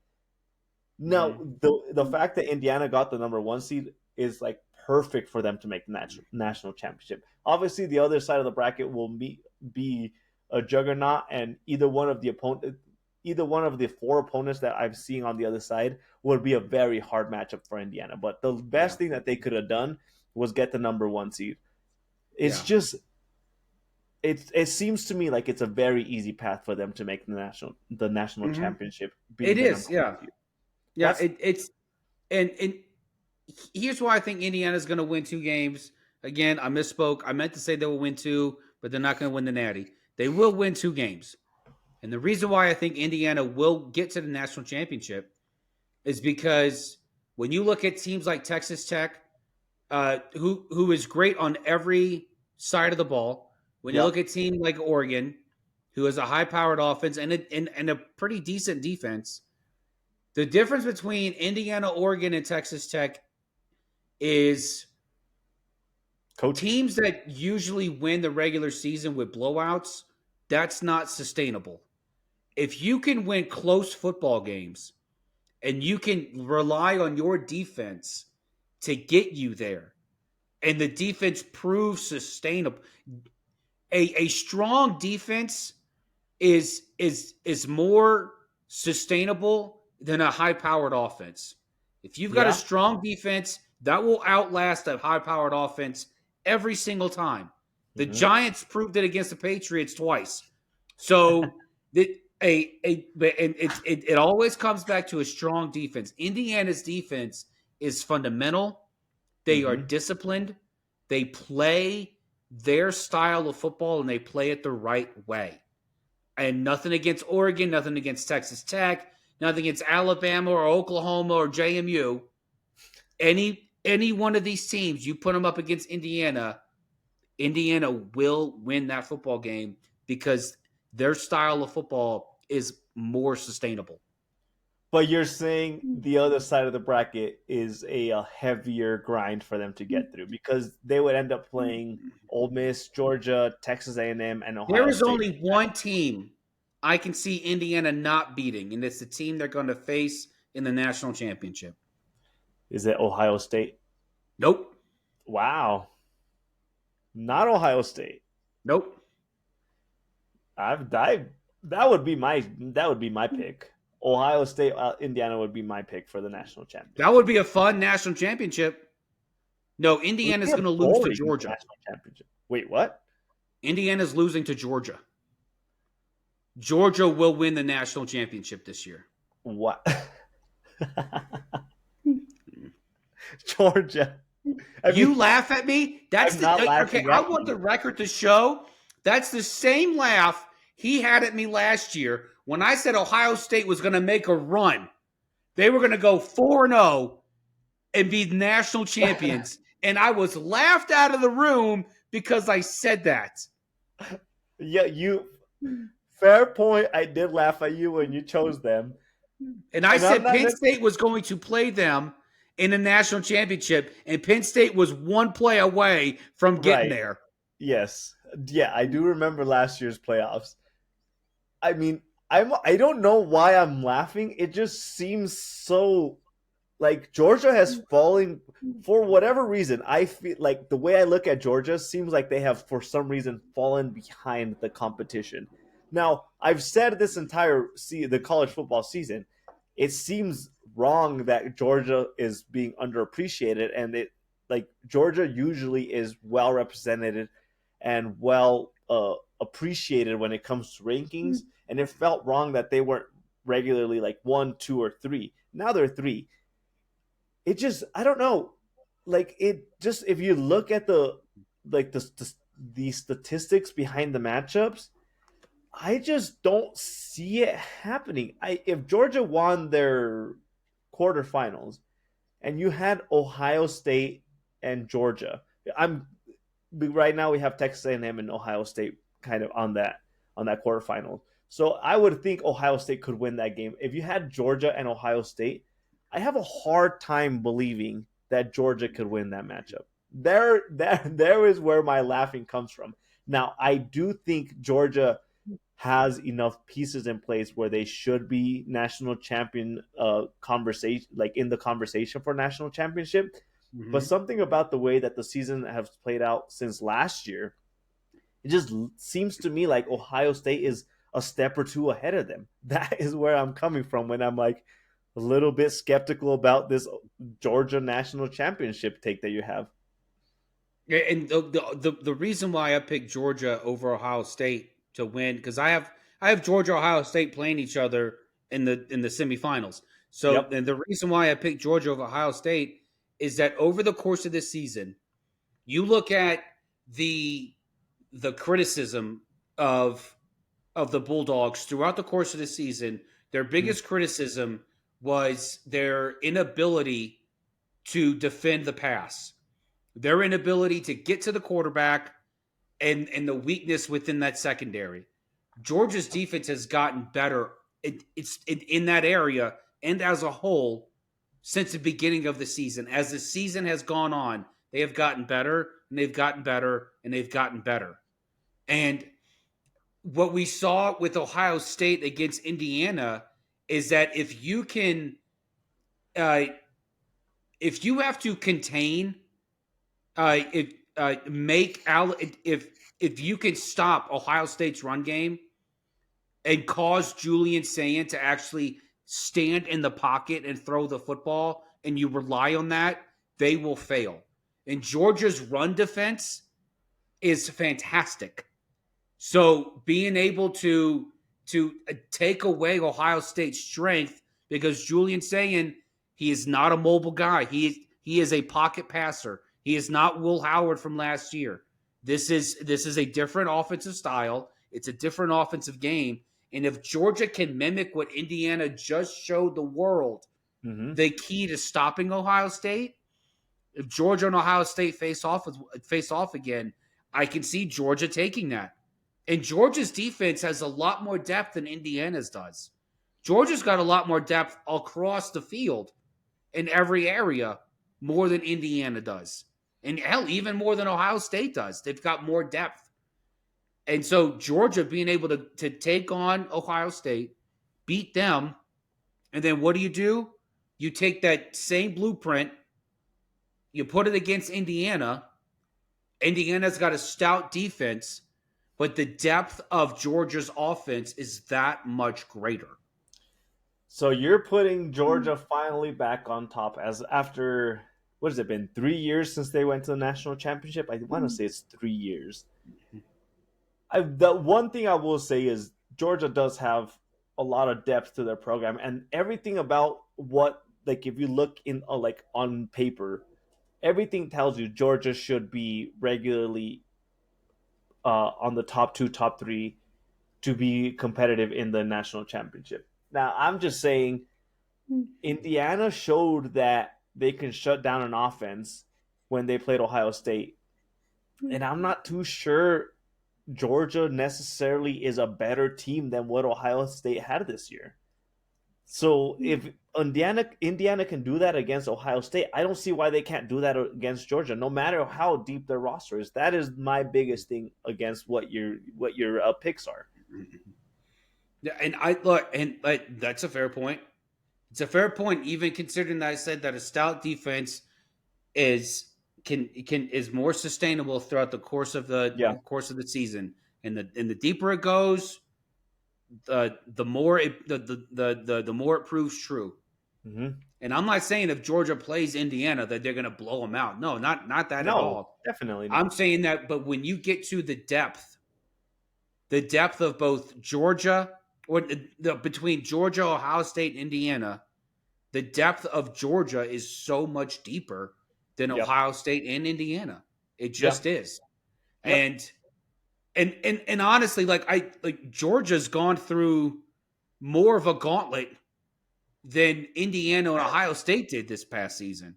Now, the fact that Indiana got the number 1 seed is like perfect for them to make the national championship. Obviously, the other side of the bracket will be a juggernaut, and either one of the 4 opponents that I'm seeing on the other side would be a very hard matchup for Indiana. But the best thing that they could have done was get the number 1 seed. It's just it seems to me like it's a very easy path for them to make the national championship. It is, yeah. Seed. Yeah, it's and here's why I think Indiana's going to win 2 games. Again, I misspoke. I meant to say they will win 2, but they're not going to win the Natty. They will win 2 games. And the reason why I think Indiana will get to the national championship is because when you look at teams like Texas Tech, who is great on every side of the ball, when you look at teams like Oregon, who has a high-powered offense and a pretty decent defense, the difference between Indiana, Oregon, and Texas Tech is teams that usually win the regular season with blowouts, that's not sustainable. If you can win close football games and you can rely on your defense to get you there, and the defense proves sustainable, a strong defense is more sustainable than a high-powered offense. If you've got a strong defense, that will outlast a high-powered offense every single time. The Giants proved it against the Patriots twice. So it always comes back to a strong defense. Indiana's defense is fundamental. They are disciplined. They play their style of football, and they play it the right way. And nothing against Oregon, nothing against Texas Tech, nothing against Alabama or Oklahoma or JMU. Any one of these teams, you put them up against Indiana, Indiana will win that football game because their style of football is more sustainable. But you're saying the other side of the bracket is a heavier grind for them to get through because they would end up playing Ole Miss, Georgia, Texas A&M, and Ohio There is State. only one team I can see Indiana not beating, and it's the team they're going to face in the national championship. Is it Ohio State? Nope. Wow. Not Ohio State. Nope. That would be my pick. Ohio State, Indiana would be my pick for the national championship. That would be a fun national championship. No, Indiana's going to lose to Georgia. National championship. Wait, what? Indiana's losing to Georgia. Georgia will win the national championship this year. What? Georgia. You laugh at me? That's okay. I want the record to show that's the same laugh he had at me last year when I said Ohio State was going to make a run. They were going to go 4-0 and be national champions. And I was laughed out of the room because I said that. Yeah, fair point. I did laugh at you when you chose them. And I said Penn State was going to play them in the national championship, and Penn State was one play away from getting there. Yes. Yeah, I do remember last year's playoffs. I mean, I don't know why I'm laughing. It just seems so like Georgia has fallen for whatever reason. I feel like the way I look at Georgia seems like they have for some reason fallen behind the competition. Now, I've said this entire the college football season, it seems wrong that Georgia is being underappreciated, and it like Georgia usually is well represented and well appreciated when it comes to rankings, and it felt wrong that they weren't regularly like 1, 2, or 3. Now they're 3. It just I don't know, like it just if you look at the statistics behind the matchups, I just don't see it happening. If Georgia won their quarterfinals and you had Ohio State and Georgia, I'm right now we have Texas A&M and Ohio State kind of on that quarterfinal. So I would think Ohio State could win that game. If you had Georgia and Ohio State, I have a hard time believing that Georgia could win that matchup. There is where my laughing comes from. Now, I do think Georgia has enough pieces in place where they should be national champion conversation, like in the conversation for national championship. Mm-hmm. But something about the way that the season has played out since last year, it just seems to me like Ohio State is a step or two ahead of them. That is where I'm coming from when I'm like a little bit skeptical about this Georgia national championship take that you have. And the reason why I picked Georgia over Ohio State to win, because I have Georgia Ohio State playing each other in the semifinals. So Yep. and the reason why I picked Georgia over Ohio State is that over the course of this season, you look at the criticism of the Bulldogs throughout the course of the season. Their biggest criticism was their inability to defend the pass, their inability to get to the quarterback, and the weakness within that secondary. Georgia's defense has gotten better in that area and as a whole since the beginning of the season. As the season has gone on, they have gotten better, and they've gotten better, and they've gotten better. And what we saw with Ohio State against Indiana is that if you have to contain, if you can stop Ohio State's run game and cause Julian Sayin to actually stand in the pocket and throw the football, and you rely on that, they will fail. And Georgia's run defense is fantastic. So being able to take away Ohio State's strength, because Julian Sayin, he is not a mobile guy. He is a pocket passer. He is not Will Howard from last year. This is a different offensive style. It's a different offensive game. And if Georgia can mimic what Indiana just showed the world, the key to stopping Ohio State, if Georgia and Ohio State face off again, I can see Georgia taking that. And Georgia's defense has a lot more depth than Indiana's does. Georgia's got a lot more depth across the field in every area, more than Indiana does. And hell, even more than Ohio State does. They've got more depth. And so Georgia being able to take on Ohio State, beat them, and then what do? You take that same blueprint, you put it against Indiana. Indiana's got a stout defense, but the depth of Georgia's offense is that much greater. So you're putting Georgia finally back on top as after, what has it been, 3 years since they went to the national championship? I want to say it's 3 years. The one thing I will say is Georgia does have a lot of depth to their program, and everything about what, like if you look in like on paper, everything tells you Georgia should be regularly on the top 2, top 3 to be competitive in the national championship. Now, I'm just saying Indiana showed that they can shut down an offense when they played Ohio State. And I'm not too sure Georgia necessarily is a better team than what Ohio State had this year. So if Indiana can do that against Ohio State, I don't see why they can't do that against Georgia, no matter how deep their roster is. That is my biggest thing against what your picks are. Yeah, and I look, and like that's a fair point. It's a fair point, even considering that I said that a stout defense is can is more sustainable throughout the Yeah. course of the season. And the deeper it goes, the more the more it proves true. Hmm. And I'm not saying if Georgia plays Indiana that they're going to blow them out. No, not that at No, all. definitely I'm not. saying that, but when you get to the depth of both Georgia or between Georgia, Ohio State, Indiana, the depth of Georgia is so much deeper than Yep. Ohio State and Indiana. It Yeah. just is. Yep. And honestly, like Georgia's gone through more of a gauntlet than Indiana and Ohio State did this past season.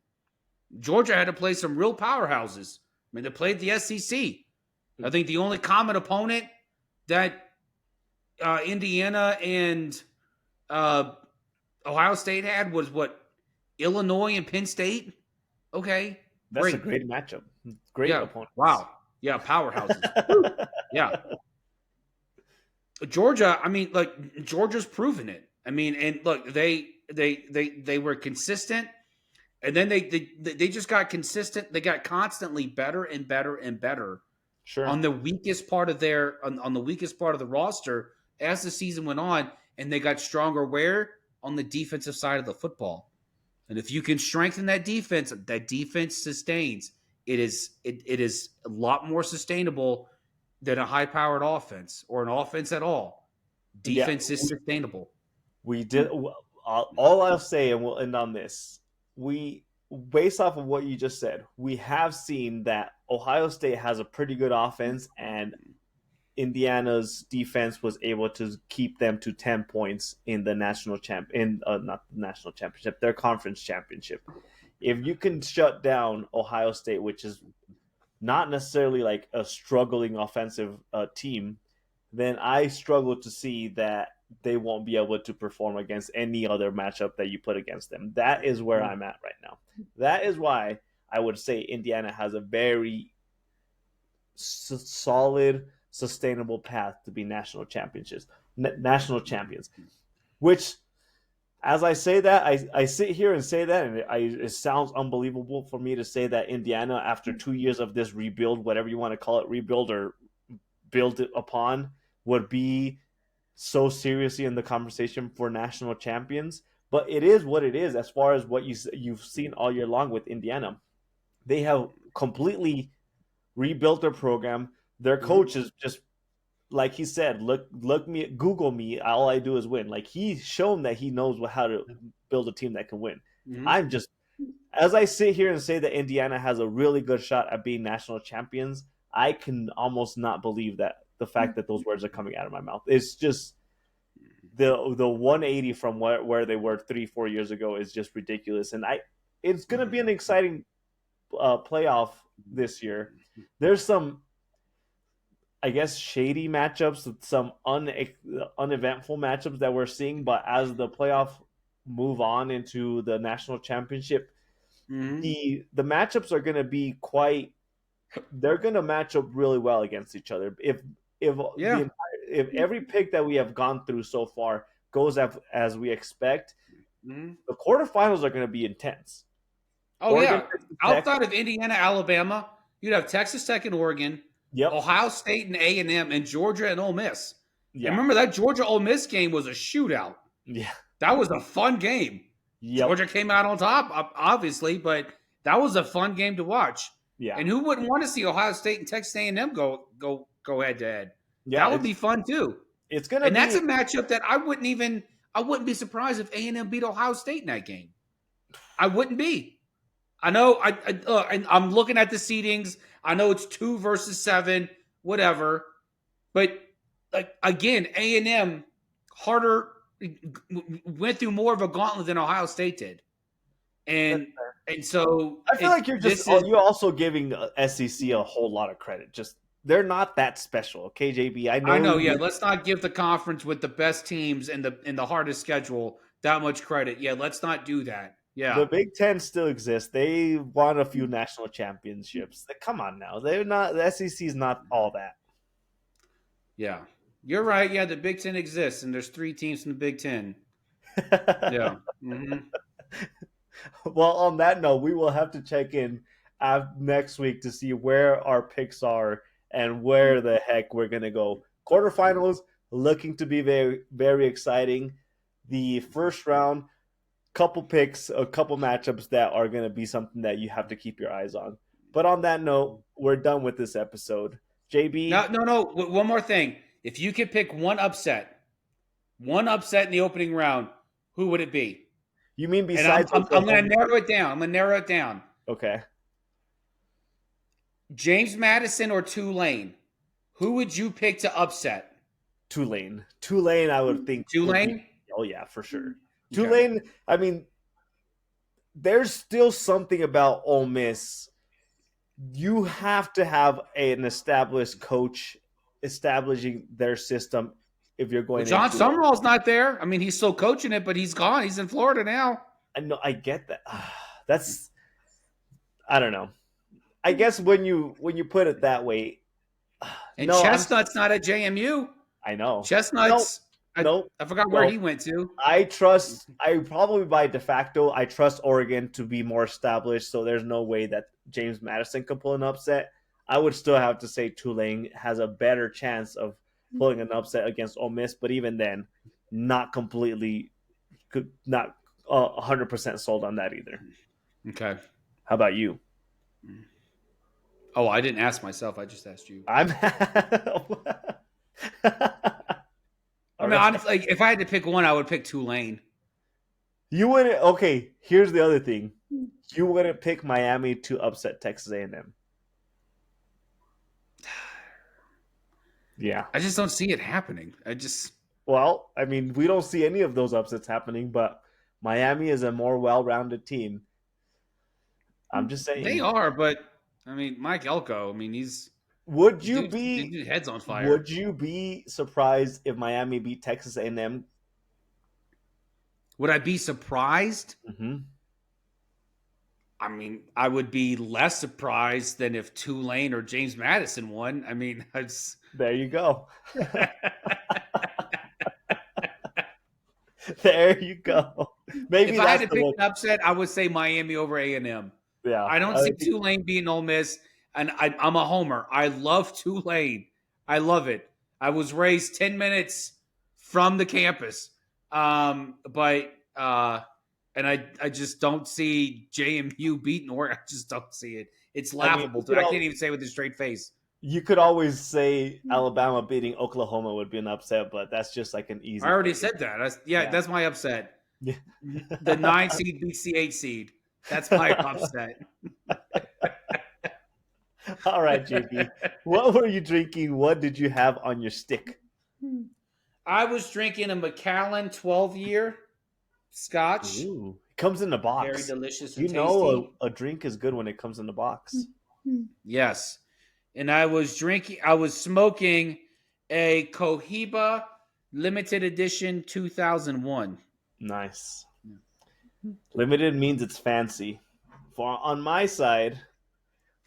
Georgia had to play some real powerhouses. I mean, they played the SEC. I think the only common opponent that Indiana and uh, Ohio State had was what, Illinois and Penn State. Okay, That's a great. great matchup. Great Yeah. opponents. Wow. Yeah, powerhouses. Woo. Yeah. Georgia, I mean, like Georgia's proven it. I mean, and look, they were consistent, and then they just got consistent. They got constantly better and better and better Sure. on the weakest part of on the weakest part of the roster as the season went on, and they got stronger where on the defensive side of the football. And if you can strengthen that defense sustains. It is a lot more sustainable than a high-powered offense or an offense at all. Yeah. Defense is sustainable. We did. All I'll say, and we'll end on this. We, based off of what you just said, we have seen that Ohio State has a pretty good offense, and Indiana's defense was able to keep them to 10 points in the not the national championship, their conference championship. If you can shut down Ohio State, which is not necessarily like a struggling offensive team, then I struggle to see that they won't be able to perform against any other matchup that you put against them. That is where I'm at right now. That is why I would say Indiana has a very solid, sustainable path to be national champions. Which, as I say that, I sit here and say that, and it sounds unbelievable for me to say that Indiana, after 2 years of this rebuild, whatever you want to call it, rebuild or build it upon, would be so seriously in the conversation for national champions. But it is what it is as far as what you've seen all year long with Indiana. They have completely rebuilt their program. Their coach is just, like he said, Google me. All I do is win. Like, he's shown that he knows how to build a team that can win. Mm-hmm. I'm just, as I sit here and say that Indiana has a really good shot at being national champions, I can almost not believe that the fact that those words are coming out of my mouth. It's just the 180 from where they were 3-4 years ago is just ridiculous. And it's going to be an exciting playoff this year. There's some, I guess, shady matchups, some uneventful matchups that we're seeing. But as the playoff move on into the national championship, the matchups are going to be they're going to match up really well against each other. If every pick that we have gone through so far goes as we expect, the quarterfinals are going to be intense. Oh, Oregon, yeah. Outside of Indiana, Alabama, you'd have Texas Tech and Oregon, Ohio State and A&M, and Georgia and Ole Miss. Yeah. And remember, that Georgia-Ole Miss game was a shootout. Yeah. That was a fun game. Yep. Georgia came out on top, obviously, but that was a fun game to watch. Yeah. And who wouldn't want to see Ohio State and Texas A&M go head-to-head? Yeah, that would be fun, too. It's gonna be, that's a matchup that I wouldn't be surprised if A&M beat Ohio State in that game. I wouldn't be. I know. I'm looking at the seedings. I know it's 2 versus 7, whatever. But like again, A&M went through more of a gauntlet than Ohio State did, and so I feel like you're also giving SEC a whole lot of credit. Just they're not that special, okay, JB? I know. Yeah, let's not give the conference with the best teams and the hardest schedule that much credit. Yeah, let's not do that. Yeah. The Big Ten still exists. They won a few national championships. Come on now. They're not, the SEC is not all that. Yeah. You're right. Yeah, the Big Ten exists, and there's 3 teams in the Big Ten. Yeah. Well, on that note, we will have to check in next week to see where our picks are and where the heck we're going to go. Quarterfinals looking to be very, very exciting. The first round, couple picks, a couple matchups that are going to be something that you have to keep your eyes on. But on that note, we're done with this episode. JB? No. One more thing. If you could pick one upset in the opening round, who would it be? You mean And besides I'm going to Oklahoma? narrow it down. Okay. James Madison or Tulane? Who would you pick to upset? Tulane, I would think. Tulane? Oh, yeah, for sure. Okay. Tulane, I mean, there's still something about Ole Miss. You have to have an established coach establishing their system if you're going John into it. Summerall's not there. I mean, he's still coaching it, but he's gone. He's in Florida now. I know, I get that. I don't know. I guess when you put it that way. And Chestnut's not at JMU. I know. Chestnut's. Nope. I forgot where he went to. I probably by de facto, I trust Oregon to be more established, so there's no way that James Madison can pull an upset. I would still have to say Tulane has a better chance of pulling an upset against Ole Miss, but even then, not 100% sold on that either. Okay. How about you? Oh, I didn't ask myself. I just asked you. I'm. I mean, honestly, like, if I had to pick one, I would pick Tulane. You wouldn't. Okay, here's the other thing. You wouldn't pick Miami to upset Texas A&M. Yeah. I just don't see it happening. Well, I mean, we don't see any of those upsets happening, but Miami is a more well-rounded team. I'm just saying. They are, but I mean, Mike Elko. I mean, he's. Would you be head's on fire? Would you be surprised if Miami beat Texas A&M? Would I be surprised? Mm-hmm. I mean, I would be less surprised than if Tulane or James Madison won. I mean, there you go. There you go. Maybe if I had to pick an upset, I would say Miami over A&M. Yeah, I don't see Tulane beating Ole Miss, and I'm a homer. I love Tulane. I love it. I was raised 10 minutes from the campus, but I just don't see JMU beating Oregon. I just don't see it. It's laughable. I can't even say it with a straight face. You could always say Alabama beating Oklahoma would be an upset, but that's just like an easy. I already said that. That's my upset. Yeah. The 9 seed beats the 8 seed. That's my upset. All right, JP. What were you drinking? What did you have on your stick? I was drinking a Macallan 12-year Scotch. Ooh, it comes in a box. Very delicious and you tasty. know a drink is good when it comes in the box. Yes. And I was smoking a Cohiba limited edition 2001. Nice. Limited means it's fancy. On my side,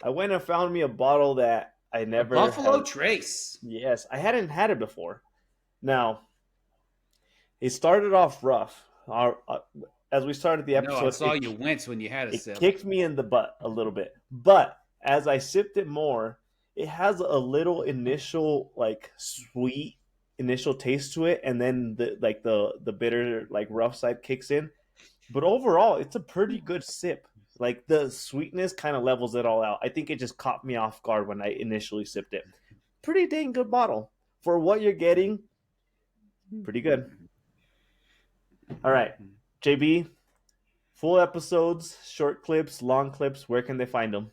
I went and found me a bottle that I never Buffalo Trace. Yes, I hadn't had it before. Now, it started off rough. As we started the episode, I saw you wince when you had a sip. It kicked me in the butt a little bit. But as I sipped it more, it has a little initial sweet initial taste to it, and then the bitter rough side kicks in. But overall, it's a pretty good sip. Like the sweetness kind of levels it all out. I think it just caught me off guard when I initially sipped it. Pretty dang good bottle for what you're getting. Pretty good. All right, JB. Full episodes, short clips, long clips. Where can they find them?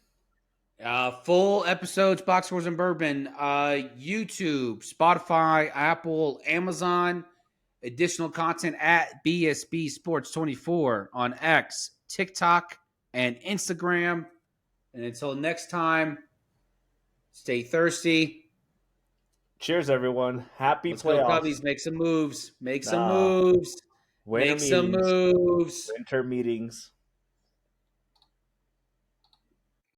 Full episodes, Box Scores and Bourbon, YouTube, Spotify, Apple, Amazon. Additional content at BSB Sports 24 on X, TikTok, and Instagram. And until next time, stay thirsty. Cheers, everyone. Happy Let's playoffs. go Cubbies. Make some moves. Make some moves. Winter Make some moves. Winter meetings.